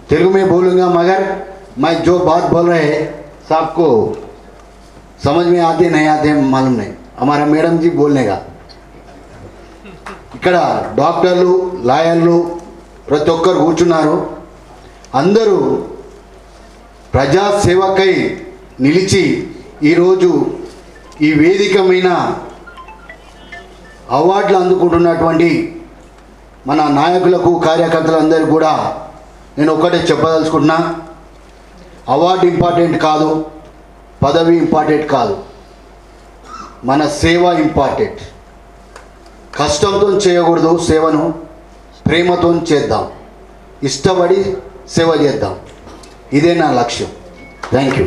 तेलुगु में बोलूँगा मगर मैं जो बात बोल रहे हैं सबको समझ में आते नहीं आते मालूम नहीं। हमारा मैडम जी बोलने का ఇక్కడ డాక్టర్లు లాయర్లు ప్రతి ఒక్కరు కూర్చున్నారు. అందరూ ప్రజాసేవకై నిలిచి ఈరోజు ఈ వేదిక మీద అవార్డులు అందుకుంటున్నటువంటి మన నాయకులకు కార్యకర్తలందరూ కూడా నేను ఒకటే చెప్పదలుచుకుంటున్నా, అవార్డు ఇంపార్టెంట్ కాదు, పదవి ఇంపార్టెంట్ కాదు, మన సేవ ఇంపార్టెంట్. కష్టంతో చేయకూడదు సేవను, ప్రేమతో చేద్దాం, ఇష్టపడి సేవ చేద్దాం. ఇదే నా లక్ష్యం. Thank you.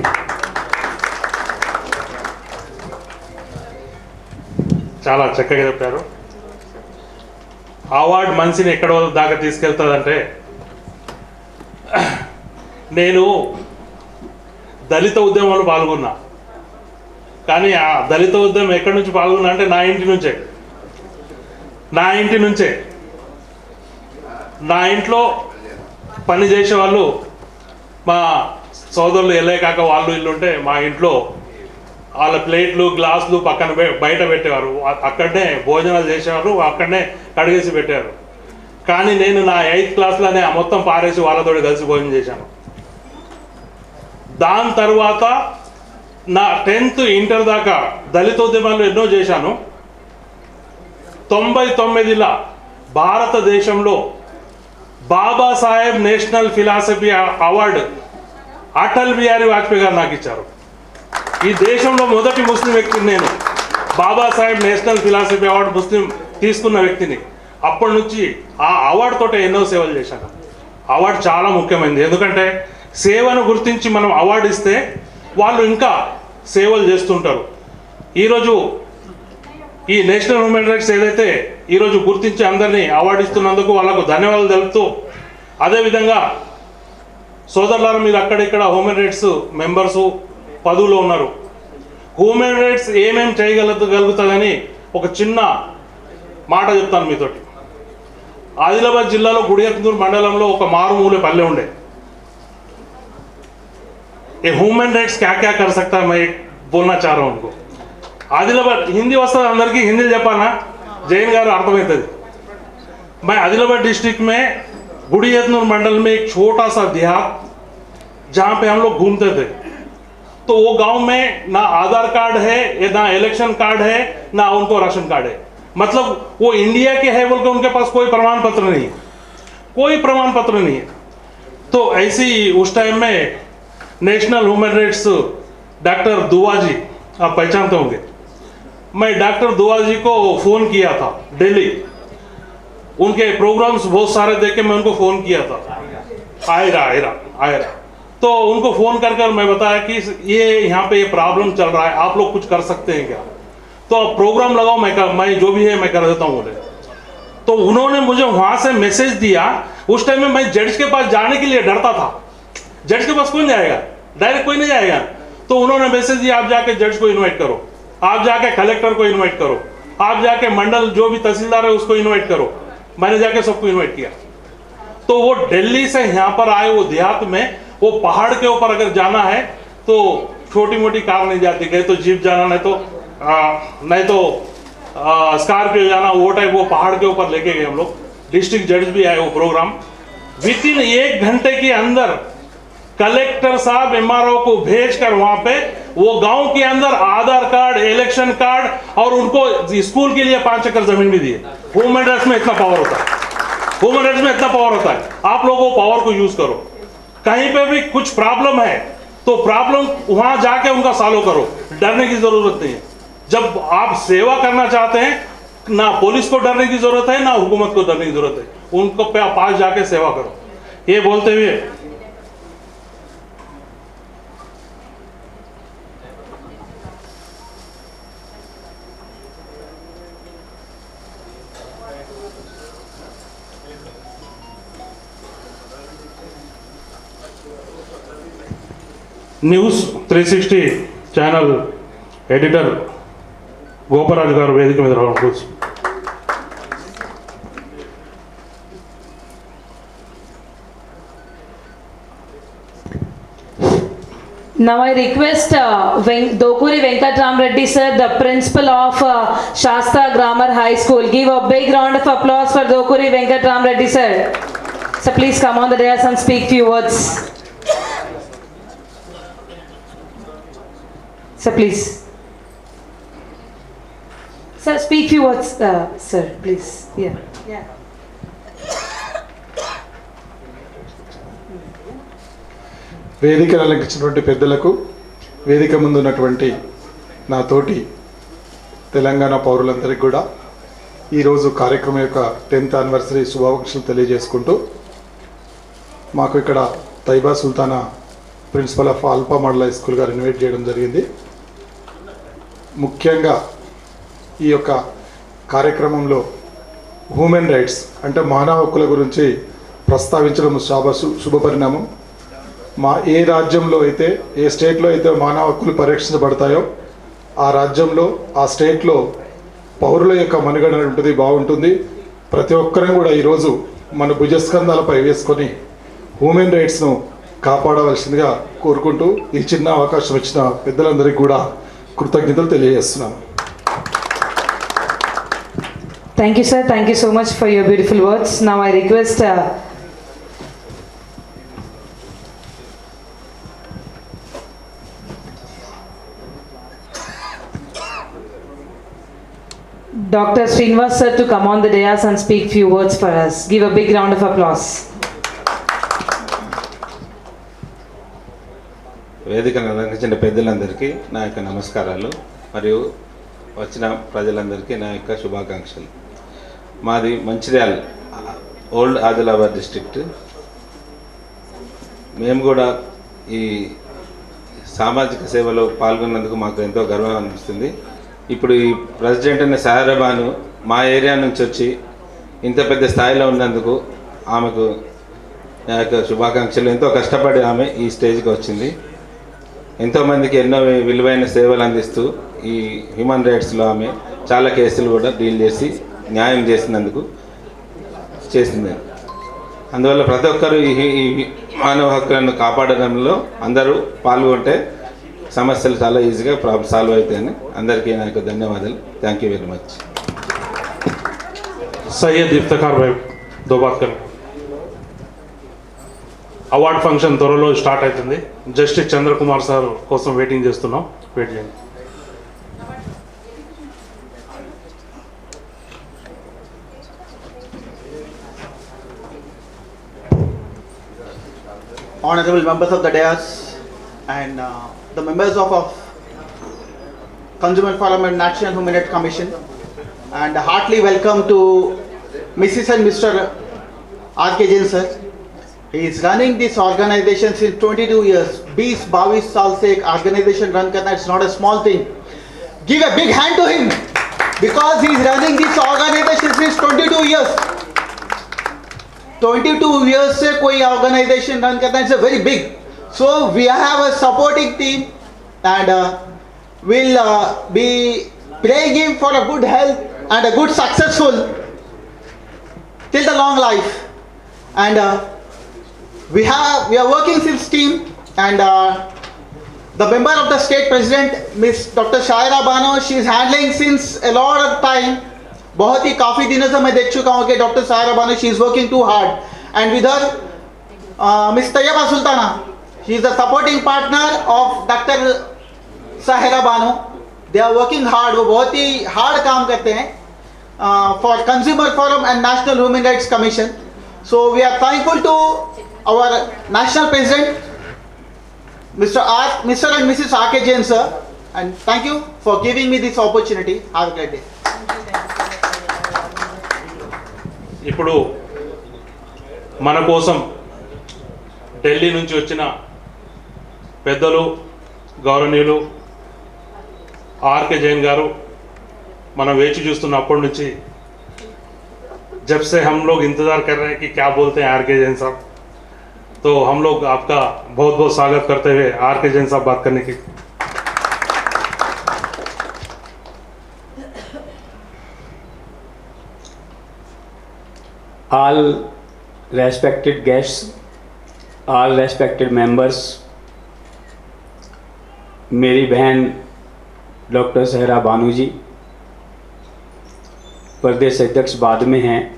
చాలా చక్కగా చెప్పారు. అవార్డు మనిషిని ఎక్కడో దాకా తీసుకెళ్తుందంటే, నేను దళిత ఉద్యమంలో పాల్గొన్నా. కానీ ఆ దళిత ఉద్యమం ఎక్కడి నుంచి పాల్గొన్నా అంటే నా ఇంటి నుంచే. నా ఇంట్లో పని చేసేవాళ్ళు మా సోదరులు ఎల్లయ్య కాక వాళ్ళు ఇల్లు ఉంటే మా ఇంట్లో వాళ్ళ ప్లేట్లు గ్లాసులు పక్కన బయట పెట్టేవారు. అక్కడనే భోజనాలు చేసేవారు, అక్కడనే కడిగేసి పెట్టారు. కానీ నేను నా 8th క్లాస్లోనే మొత్తం పారేసి వాళ్ళతో కలిసి భోజనం చేశాను. దాని తర్వాత నా 10th ఇంటర్ దాకా దళితోద్యమాలు ఎన్నో చేశాను. 99లో భారతదేశంలో Babasaheb national philosophy award Atal Bihari Vajpayee గారు నాకు ఇచ్చారు. ఈ దేశంలో మొదటి ముస్లిం వ్యక్తిని నేను. బాబాసాహెబ్ నేషనల్ ఫిలాసఫీ అవార్డు ముస్లిం తీసుకున్న వ్యక్తిని. అప్పటి నుంచి ఆ అవార్డుతో ఎన్నో సేవలు చేశాను. అవార్డు చాలా ముఖ్యమైనది. ఎందుకంటే సేవను గుర్తించి మనం అవార్డు ఇస్తే వాళ్ళు ఇంకా సేవలు చేస్తుంటారు. ఈరోజు ఈ నేషనల్ హ్యూమన్ రైట్స్ ఏదైతే ఈరోజు గుర్తించి అందరినీ అవార్డు ఇస్తున్నందుకు వాళ్ళకు ధన్యవాదాలు తెలుపుతూ, అదేవిధంగా సోదరులారా మీరు అక్కడిక్కడ హ్యూమన్ రైట్స్ మెంబర్సు పదవులో ఉన్నారు. హ్యూమన్ రైట్స్ ఏమేమి చేయగలుగుతుందని ఒక చిన్న మాట చెప్తాను మీతోటి. ఆదిలాబాద్ జిల్లాలో గుడియత్నూరు మండలంలో ఒక మారుమూల పల్లె ఉండే. ये ह्यूमन राइट्स क्या क्या कर सकता है, मैं एक बोलना चाह रहा हूँ उनको. आदिलाबाद हिंदी वस्ता अंदर की हिंदी చెప్పానా जैन गाరు అర్థమవుతుంది. मैं आदिलाबाद डिस्ट्रिक्ट में गुड़ियतनूर मंडल में एक छोटा सा देहात जहाँ पे हम लोग घूमते थे, तो वो गांव में ना आधार कार्ड है, ना इलेक्शन कार्ड है, ना उनको राशन कार्ड है. मतलब वो इंडिया के है बोल के उनके पास कोई प्रमाण पत्र नहीं है, कोई प्रमाण पत्र नहीं है. तो ऐसी उस टाइम में नेशनल ह्यूमन राइट्स डॉक्टर दुआ जी, आप पहचानते होंगे, मैं डॉक्टर दुआ जी को फ़ोन किया था दिल्ली. उनके प्रोग्राम्स बहुत सारे देख के मैं उनको फ़ोन किया था. आयरा तो उनको फ़ोन कर मैं बताया कि ये यहाँ पे ये प्रॉब्लम चल रहा है, आप लोग कुछ कर सकते हैं क्या. तो अब प्रोग्राम लगाओ, मैं जो भी है मैं कर देता हूँ बोले. तो उन्होंने मुझे वहाँ से मैसेज दिया. उस टाइम में मैं जज के पास जाने के लिए डरता था. जज के पास कोई नहीं आएगा, डायरेक्ट कोई नहीं जाएगा. तो उन्होंने मैसेज दिया, आप जाके जज को इनवाइट करो, आप जाके कलेक्टर को इनवाइट करो, आप जाके मंडल जो भी तहसीलदार है उसको इनवाइट करो. मैंने जाके सबको इनवाइट किया. तो वो दिल्ली से यहाँ पर आए. वो देहात में वो पहाड़ के ऊपर अगर जाना है तो छोटी मोटी कार नहीं जाती, गए तो जीप जाना, नहीं तो स्कॉर्पियो जाना, वो टाइप वो पहाड़ के ऊपर लेके गए हम लोग. डिस्ट्रिक्ट जज भी आए. वो प्रोग्राम विद इन 1 घंटे के अंदर कलेक्टर साहब MRO को भेजकर वहां पे वो गांव के अंदर आधार कार्ड, इलेक्शन कार्ड और उनको स्कूल के लिए 5 एकड़ जमीन भी दिए. ह्यूमन राइट्स में इतना पावर होता है, ह्यूमन राइट्स में इतना पावर होता है. आप लोग वो पावर को यूज करो. कहीं पे भी कुछ प्रॉब्लम है तो प्रॉब्लम वहां जाके उनका सॉल्व करो, डरने की जरूरत नहीं है. जब आप सेवा करना चाहते हैं, ना पुलिस को डरने की जरूरत है, ना हुकूमत को डरने की जरूरत है. उनको पास जाके सेवा करो. ये बोलते हुए న్యూస్ 360 ఛానల్ ఎడిటర్ గోపరాజు గారు వేదిక మీద రావడం. Now I request Dokuri Venkatram Reddy sir, the principal of Shastra Grammar High School. Give a big round of applause for Dokuri Venkatram Reddy sir. So please come on the dais and speak few words. Sir, please. Sir, speak few words, sir, please. Yeah. వేదికను అలంకరించినటువంటి పెద్దలకు, వేదిక ముందు ఉన్నటువంటి నా తోటి తెలంగాణ పౌరులందరికీ కూడా ఈరోజు కార్యక్రమం యొక్క 10th యానివర్సరీ శుభాకాంక్షలు తెలియజేసుకుంటూ, మాకు ఇక్కడ Taiba Sultana principal of Alpha Model High School గారు ఇన్వైట్ చేయడం జరిగింది. ముఖ్యంగా ఈ యొక్క కార్యక్రమంలో హ్యూమన్ రైట్స్ అంటే మానవ హక్కుల గురించి ప్రస్తావించడం శుభపరిణామం. ఏ రాజ్యంలో అయితే, ఏ స్టేట్లో అయితే మానవ హక్కులు పరిరక్షించబడతాయో ఆ రాజ్యంలో, ఆ స్టేట్లో పౌరుల యొక్క మనుగడ ఉంటుంది, బాగుంటుంది. ప్రతి ఒక్కరం కూడా ఈరోజు మన భుజస్కంధాలపై వేసుకొని హ్యూమన్ రైట్స్ను కాపాడవలసిందిగా కోరుకుంటూ ఈ చిన్న అవకాశం ఇచ్చిన పెద్దలందరికీ కూడా కృతజ్ఞతలు తెలియజేస్తున్నాను. Thank you, sir. Thank you so much for your beautiful words. Now I request Dr. Srinivas sir to come on the dais and speak few words for us. Give a big round of applause. వేదికను అలంకరించిన పెద్దలందరికీ నా యొక్క నమస్కారాలు మరియు వచ్చిన ప్రజలందరికీ నా యొక్క శుభాకాంక్షలు. మాది మంచిర్యాల, ఓల్డ్ ఆదిలాబాద్ డిస్ట్రిక్ట్. మేము కూడా ఈ సామాజిక సేవలో పాల్గొన్నందుకు మాకు ఎంతో గర్వం అనిపిస్తుంది. ఇప్పుడు ఈ ప్రెసిడెంట్ అనే సాహరాబాను మా ఏరియా నుంచి వచ్చి ఇంత పెద్ద స్థాయిలో ఉన్నందుకు ఆమెకు నా యొక్క శుభాకాంక్షలు. ఎంతో కష్టపడి ఆమె ఈ స్టేజ్కి వచ్చింది. ఎంతోమందికి ఎన్నో విలువైన సేవలు అందిస్తూ ఈ హ్యూమన్ రైట్స్లో ఆమె చాలా కేసులు కూడా డీల్ చేసి న్యాయం చేసినందుకు చేసింది. అందువల్ల ప్రతి ఒక్కరూ ఈ మానవ హక్కులను కాపాడడంలో అందరూ పాల్గొంటే సమస్యలు చాలా ఈజీగా సాల్వ్ అవుతాయని అందరికీ నా యొక్క ధన్యవాదాలు. Thank you very much. Syed Iftikhar भाई दो बात करें. అవార్డ్ ఫంక్షన్ త్వరలో స్టార్ట్ అవుతుంది. జస్టిస్ చంద్రకుమార్ సార్ కోసం వెయిట్ చేయండి. Honorable members of the dais and the members of Consumer Forum and National Human Rights Commission, and heartily welcome to Mrs. and Mr. R.K. Jain sir. He is running this organization since 22 years. 22 साल से एक organization run करना, it's not a small thing. Give a big hand to him because he is running this organization since 22 years. 22 years से कोई organization run करना, it's a very big. So we have a supporting team and we'll be praying him for a good health and a good successful till the long life. And we are working since team and the member of the state president Miss Dr. Shaira Bano, she is handling since a lot of time. बहुत ही काफ़ी दिनों से मैं देख चुका हूँ कि doctor Saira Bano, she is working too hard. And with her miss Taiba Sultana, she is the supporting partner of doctor Saira Bano. They are working hard, वो बहुत ही हार्ड काम करते हैं for consumer forum and national human rights commission. So we are thankful to our national president Mr. and Mrs. R.K. Jain sir, and thank you for giving me this opportunity. Have a great day. ఇప్పుడు మన కోసం ఢిల్లీ నుంచి వచ్చిన పెద్దలు గౌరవనీయులు RK Jain గారు మనం వేచి చూస్తున్నప్పటి నుంచి जब से हम लोग इंतज़ार कर रहे हैं कि क्या बोलते हैं आर.के. जैन साहब, तो हम लोग आपका बहुत बहुत स्वागत करते हुए आर.के. जैन साहब बात करने की. All respected guests, all respected members, मेरी बहन डॉक्टर सहरा बानू जी, प्रदेश अध्यक्ष बाद में हैं,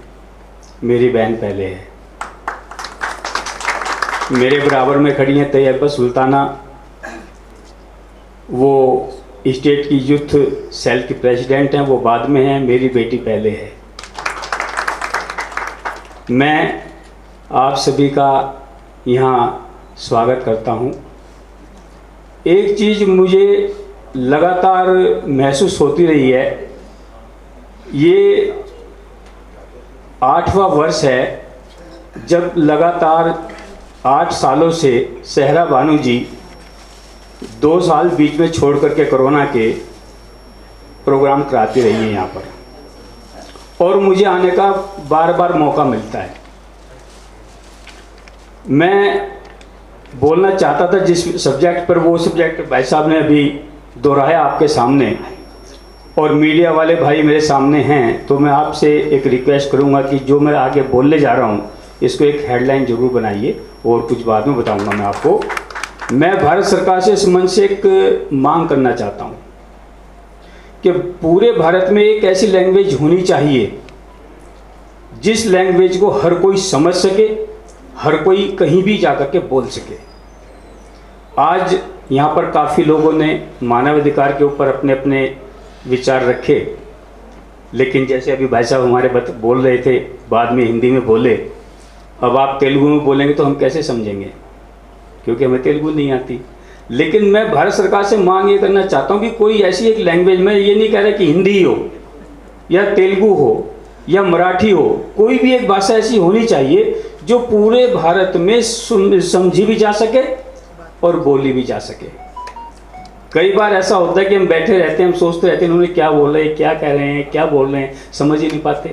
मेरी बहन पहले है। मेरे बराबर में खड़ी हैं तैयबा सुल्ताना, वो स्टेट की यूथ सेल की प्रेसिडेंट हैं, वो बाद में हैं, मेरी बेटी पहले है। मैं आप सभी का यहाँ स्वागत करता हूँ। एक चीज़ मुझे लगातार महसूस होती रही है, ये 8वां वर्ष है जब लगातार 8 सालों से सहरा बानू जी 2 साल बीच में छोड़ करके कोरोना के प्रोग्राम कराती रही हैं यहाँ पर, और मुझे आने का बार बार मौका मिलता है। मैं बोलना चाहता था जिस सब्जेक्ट पर, वो सब्जेक्ट भाई साहब ने अभी दोहराया आपके सामने, और मीडिया वाले भाई मेरे सामने हैं, तो मैं आपसे एक रिक्वेस्ट करूंगा कि जो मैं आगे बोलने जा रहा हूँ इसको एक हेडलाइन जरूर बनाइए, और कुछ बाद में बताऊंगा मैं आपको। मैं भारत सरकार से इस मंच से एक मांग करना चाहता हूँ कि पूरे भारत में एक ऐसी लैंग्वेज होनी चाहिए जिस लैंग्वेज को हर कोई समझ सके, हर कोई कहीं भी जाकर के बोल सके। आज यहाँ पर काफ़ी लोगों ने मानवाधिकार के ऊपर अपने अपने विचार रखे, लेकिन जैसे अभी भाई साहब हमारे बोल रहे थे, बाद में हिंदी में बोले, अब आप तेलुगु में बोलेंगे तो हम कैसे समझेंगे, क्योंकि हमें तेलुगु नहीं आती। लेकिन मैं भारत सरकार से मांग ये करना चाहता हूँ कि कोई ऐसी एक लैंग्वेज, मैं ये नहीं कह रहा कि हिंदी हो या तेलुगु हो या मराठी हो, कोई भी एक भाषा ऐसी होनी चाहिए जो पूरे भारत में समझी भी जा सके और बोली भी जा सके। कई बार ऐसा होता है कि हम बैठे रहते हैं, हम सोचते रहते हैं उन्होंने क्या बोल रहे हैं, क्या कह रहे हैं, क्या बोल रहे हैं, समझ ही नहीं पाते।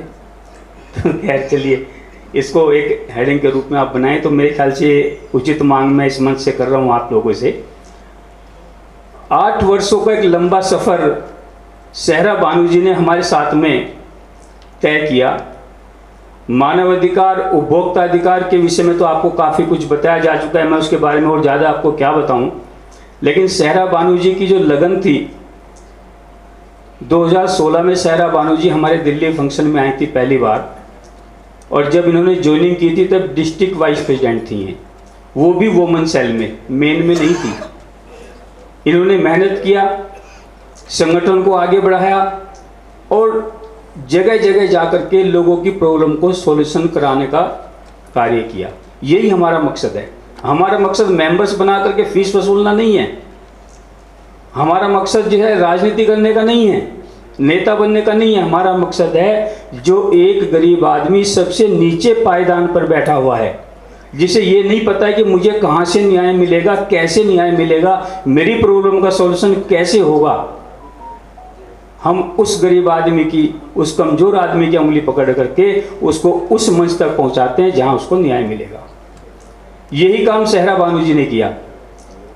तो खैर चलिए, इसको एक हेडिंग के रूप में आप बनाएं, तो मेरे ख्याल से उचित मांग मैं इस मंच से कर रहा हूँ आप लोगों से। 8 वर्षों का एक लंबा सफ़र सहरा बानू जी ने हमारे साथ में तय किया। मानवाधिकार, उपभोक्ता अधिकार के विषय में तो आपको काफ़ी कुछ बताया जा चुका है, मैं उसके बारे में और ज़्यादा आपको क्या बताऊं। लेकिन सहरा बानू जी की जो लगन थी, 2016 में सहरा बानू जी हमारे दिल्ली फंक्शन में आई थी पहली बार, और जब इन्होंने ज्वाइनिंग की थी तब डिस्ट्रिक्ट वाइस प्रेसिडेंट थी हैं, वो भी वुमेन सेल में, मेन में नहीं थी। इन्होंने मेहनत किया, संगठन को आगे बढ़ाया और जगह जगह जाकर के लोगों की प्रॉब्लम को सॉल्यूशन कराने का कार्य किया। यही हमारा मकसद है। हमारा मकसद मेंबर्स बना करके फीस वसूलना नहीं है। हमारा मकसद जो है राजनीति करने का नहीं है, नेता बनने का नहीं है। हमारा मकसद है जो एक गरीब आदमी सबसे नीचे पायदान पर बैठा हुआ है, जिसे ये नहीं पता है कि मुझे कहाँ से न्याय मिलेगा, कैसे न्याय मिलेगा, मेरी प्रॉब्लम का सॉल्यूशन कैसे होगा, हम उस गरीब आदमी की, उस कमज़ोर आदमी की उंगली पकड़ करके उसको उस मंच तक पहुंचाते हैं जहां उसको न्याय मिलेगा। यही काम सहरा बानू जी ने किया,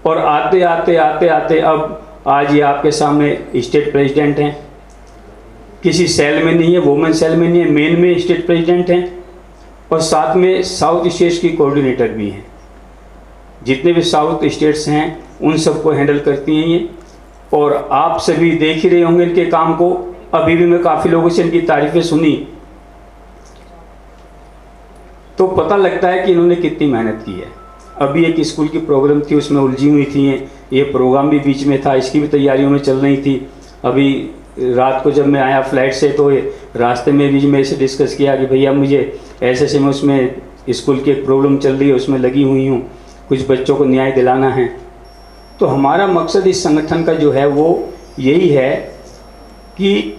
और आते आते आते आते अब आज ये आपके सामने स्टेट प्रेसिडेंट हैं। किसी सेल में नहीं है, वुमेन सेल में नहीं है, मेन में स्टेट प्रेसिडेंट हैं, और साथ में साउथ स्टेट्स की कोऑर्डिनेटर भी हैं। जितने भी साउथ स्टेट्स हैं उन सबको हैंडल करती हैं ये, और आप सभी देख ही रहे होंगे इनके काम को। अभी भी मैं काफ़ी लोगों से इनकी तारीफ़ें सुनी तो पता लगता है कि इन्होंने कितनी मेहनत की है। अभी एक स्कूल की प्रोग्राम थी, उसमें उलझी हुई थी ये प्रोग्राम भी बीच में था, इसकी भी तैयारियों में चल रही थी। अभी रात को जब मैं आया फ्लाइट से तो रास्ते में भी मैं इसे डिस्कस किया कि भैया मुझे ऐसे मैं उसमें स्कूल की एक प्रॉब्लम चल रही है, उसमें लगी हुई हूँ, कुछ बच्चों को न्याय दिलाना है। तो हमारा मकसद इस संगठन का जो है वो यही है कि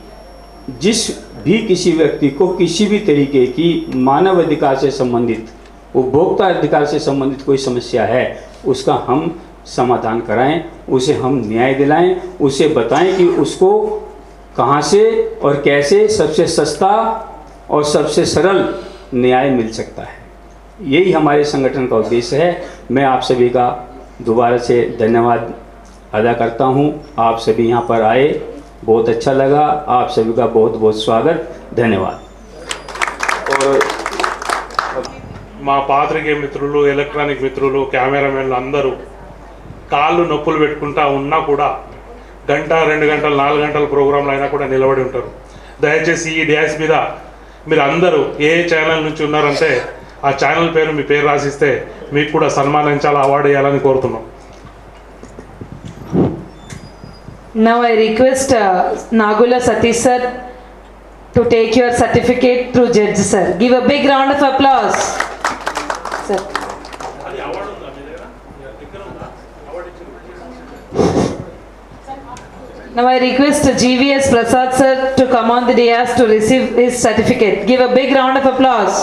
जिस भी किसी व्यक्ति को किसी भी तरीके की मानव अधिकार से संबंधित, उपभोक्ता अधिकार से संबंधित कोई समस्या है, उसका हम समाधान कराएं, उसे हम न्याय दिलाएं, उसे बताएं कि उसको कहां से और कैसे सबसे सस्ता और सबसे सरल न्याय मिल सकता है। यही हमारे संगठन का उद्देश्य है। मैं आप सभी का दोबारा से धन्यवाद अदा करता हूं। आप सभी यहां पर आए, बहुत अच्छा लगा। आप सभी का बहुत बहुत स्वागत, धन्यवाद। और మా పాత్రికేయ మిత్రులు, ఎలక్ట్రానిక్ మిత్రులు, కెమెరామెన్లు అందరూ కాళ్ళు నొప్పులు పెట్టుకుంటా ఉన్నా కూడా గంట 2 గంటలు 4 గంటల ప్రోగ్రాంలు అయినా కూడా నిలబడి ఉంటారు. దయచేసి ఈ డ్యాస్ మీద మీరు అందరూ ఏ ఛానల్ నుంచి ఉన్నారంటే ఆ ఛానల్ పేరు మీ పేరు రాసిస్తే మీకు కూడా సన్మానించాలా, అవార్డు ఇవ్వాలని కోరుతున్నాం. Now I request Nagula Satish sir to take your certificate through judge sir. Give a big round of applause. Sir. Now I request GVS Prasad sir to come on the dais to receive his certificate. Give a big round of applause.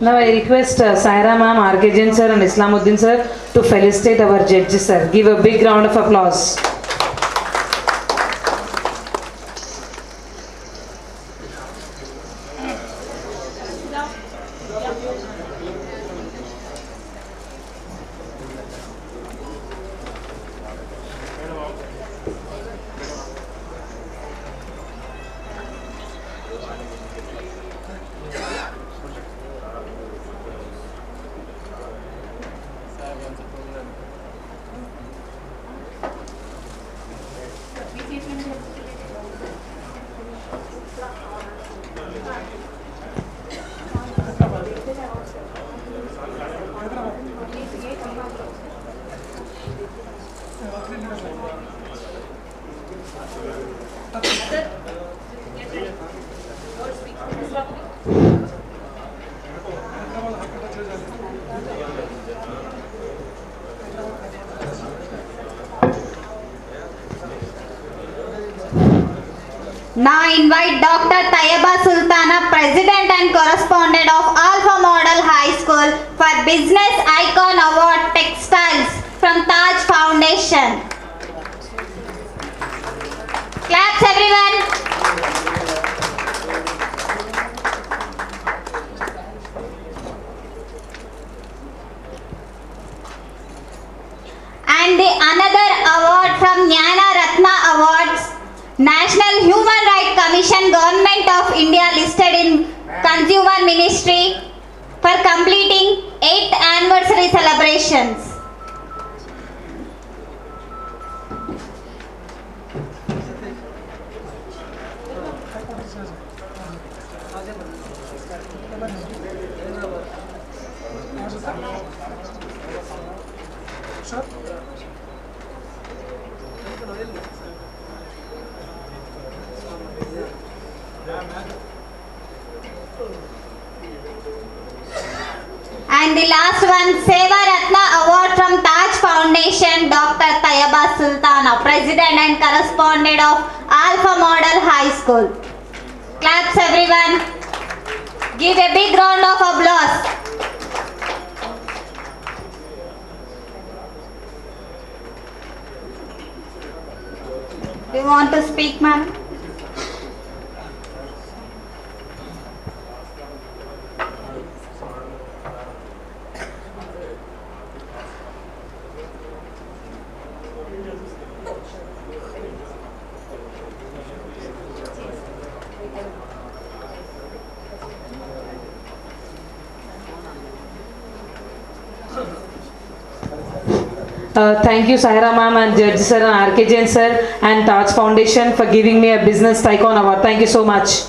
Now I request Saira ma'am, Arkejan sir and Islamuddin sir to felicitate our judges sir. Give a big round of applause. Now invite Dr. Tayyaba Sultana, President and Correspondent of Alpha Model High School for Business Icon Award Textiles from Taj Foundation. Claps everyone. And the another award from Jnana Ratna Awards, National Human Rights Commission, Government of India listed in Consumer Ministry for completing 8th anniversary celebrations. And the last one, Seva Ratna Award from Taj Foundation, Dr. Tayyaba Sultana, President and Correspondent of Alpha Model High School. Claps everyone. Give a big round of applause. Do you want to speak, ma'am? Thank you, Sahira ma'am and Judge sir and RK Jain sir and Taj Foundation for giving me a business tycoon award. Thank you so much.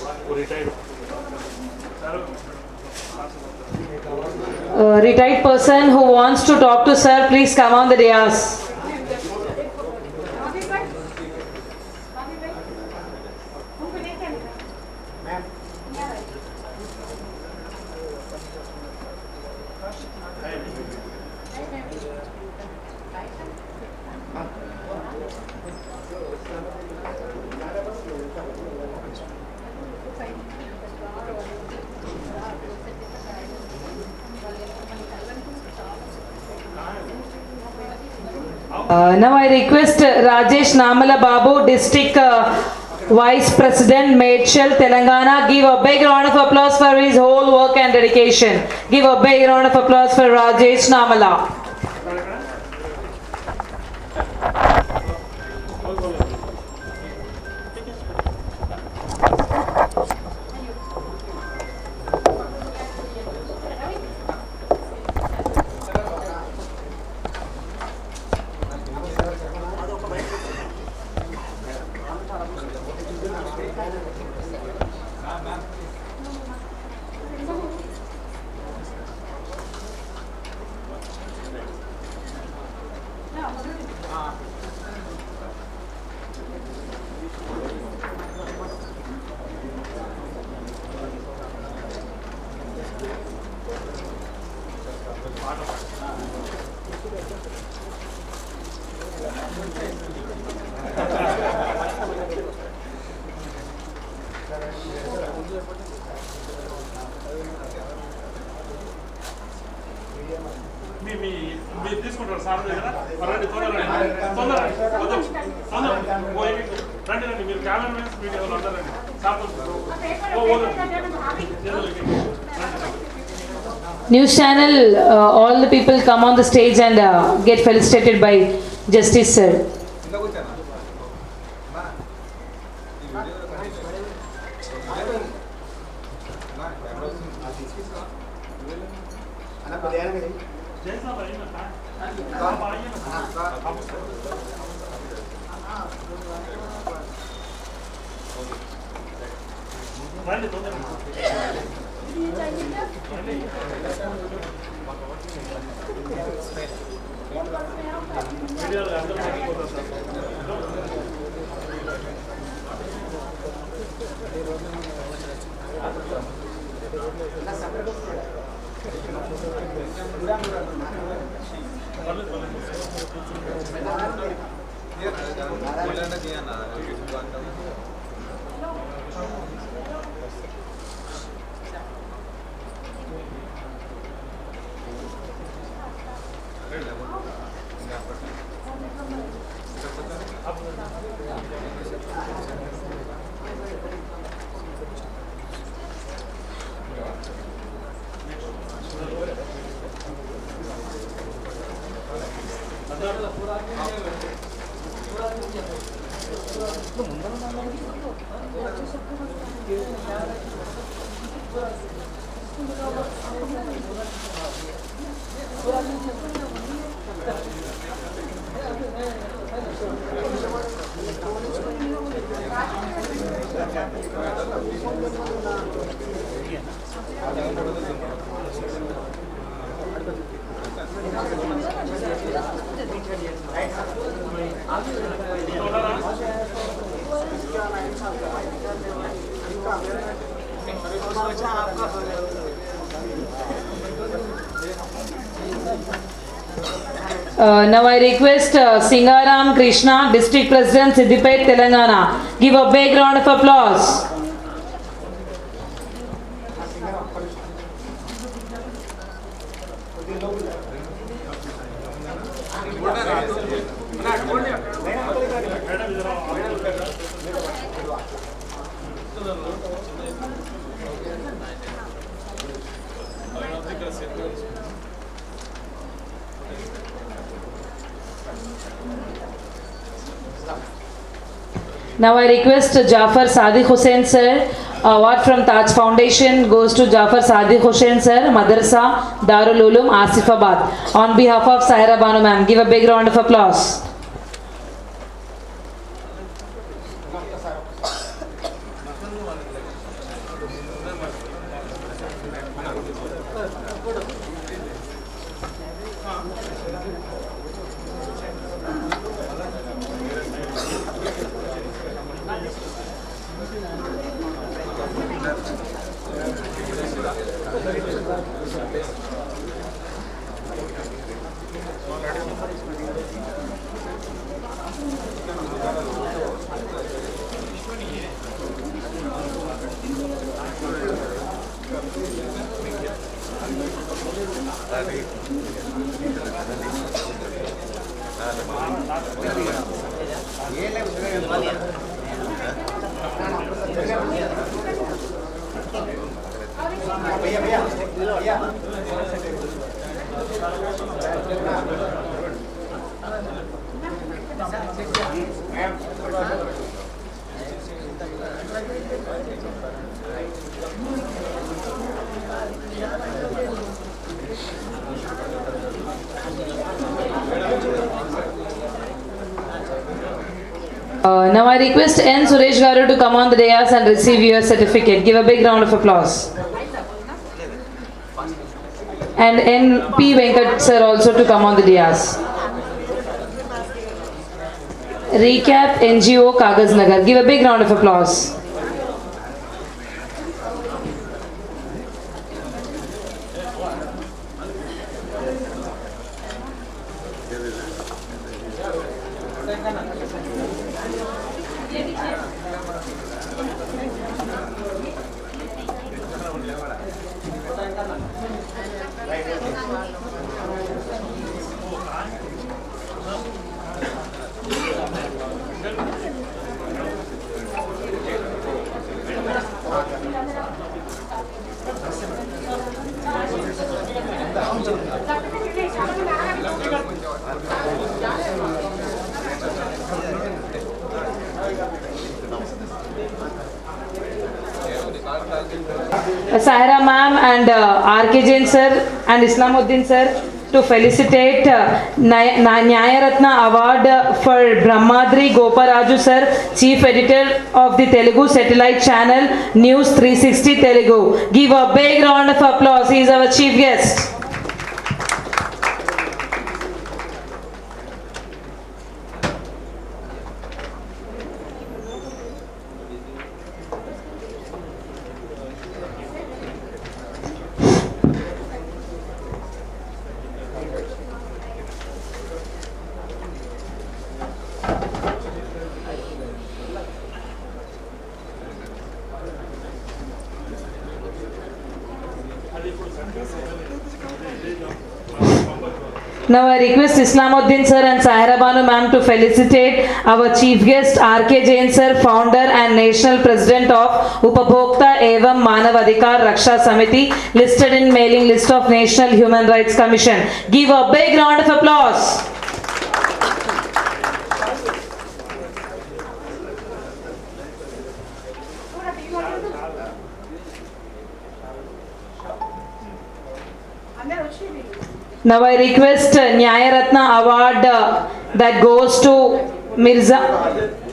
Retired person who wants to talk to sir, please come on the dais. Now I request Rajesh Namala Babu, District Vice President, Medshell, Telangana. Give a big round of applause for his whole work and dedication. Give a big round of applause for Rajesh Namala. మీరు తీసుకుంటారు sir దగ్గర రండి తొందరగా రండి మీరు cameramens media వాళ్ళు అందరండి News channel, all the people come on the stage and get felicitated by Justice sir. రండి తొందరగా Now I request Singaram Krishna, District President, Siddipet, Telangana. Give a big round of applause. Now I request Jafar Sadiq Hussain sir, award from Taj Foundation goes to Jafar Sadiq Hussain sir, Madrasa Darul Ulum, Asifabad. On behalf of Sahara Banu ma'am, give a big round of applause. Now I request N. Suresh Garu to come on the dais and receive your certificate. Give a big round of applause. And N. P. Venkat sir also to come on the dais. Recap NGO Kagaz Nagar. Give a big round of applause. Sahara ma'am and R.K. Jain sir and Islamuddin sir to felicitate Nyaya Ratna Award for Brahmadri Goparaju sir, Chief Editor of the Telugu Satellite Channel News 360 Telugu. Give a big round of applause. He is our chief guest. Now I request Islamuddin sir and Sahara Banu ma'am to felicitate our chief guest R.K. Jain sir, founder and national president of Upabhokta Evam Manav Adhikar Raksha Samiti, listed in mailing list of National Human Rights Commission. Give a big round of applause. Now I request Nyaya Ratna Award that goes to Mirza.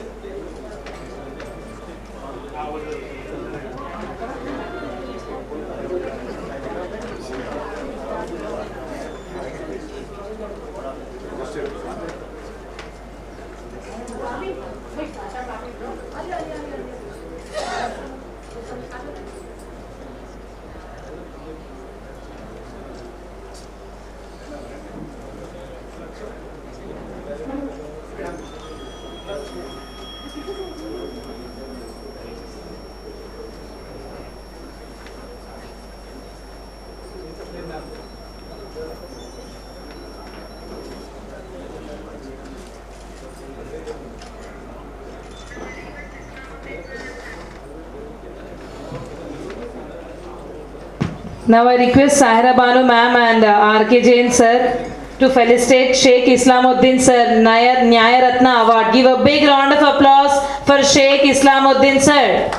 Now I request Sahara Banu ma'am and R.K. Jain sir to felicitate Sheikh Islamuddin sir, Nyaya Ratna Award. Give a big round of applause for Sheikh Islamuddin sir.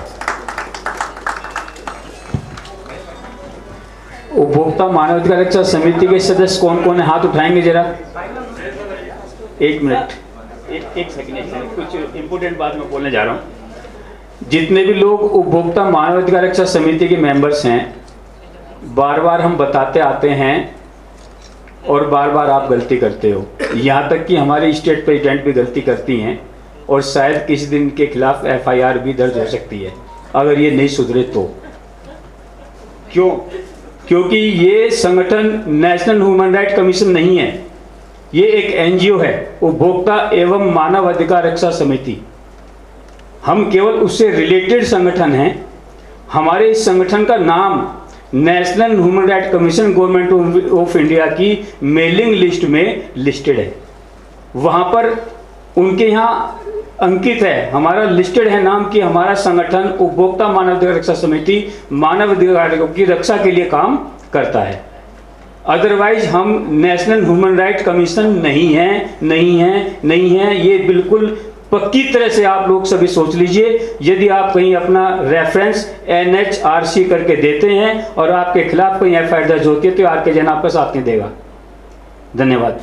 उपभोक्ता मानवाधिकार रक्षा समिति के सदस्य कौन कौन है, हाथ उठाएंगे जरा। एक मिनट, एक सेकंड, कुछ इंपोर्टेंट बात मैं बोलने जा रहा हूँ। जितने भी लोग उपभोक्ता मानवाधिकार रक्षा समिति के मेंबर्स हैं, बार बार हम बताते आते हैं और बार बार आप गलती करते हो, यहाँ तक कि हमारे स्टेट प्रेसिडेंट भी गलती करती हैं और शायद किसी दिन के खिलाफ FIR भी दर्ज हो सकती है अगर ये नहीं सुधरे तो। क्यों? क्योंकि ये संगठन नेशनल ह्यूमन राइट कमीशन नहीं है, ये एक NGO है, उपभोक्ता एवं मानव अधिकार रक्षा समिति। हम केवल उससे रिलेटेड संगठन हैं। हमारे इस संगठन का नाम national human right commission government of India की मेलिंग लिस्ट में लिस्टेड है, वहाँ पर उनके यहाँ अंकित है, हमारा लिस्टेड है नाम कि हमारा संगठन उपभोक्ता मानवाधिकार रक्षा समिति मानव अधिकारों की रक्षा के लिए काम करता है। अदरवाइज हम नेशनल ह्यूमन राइट कमीशन नहीं है। ये बिल्कुल पक्की तरह से आप लोग सभी सोच लीजिए। यदि आप कहीं अपना रेफरेंस NHRC करके देते हैं और आपके खिलाफ कोई FIR दर्ज होती है तो RK जैन आपका साथ नहीं देगा। धन्यवाद।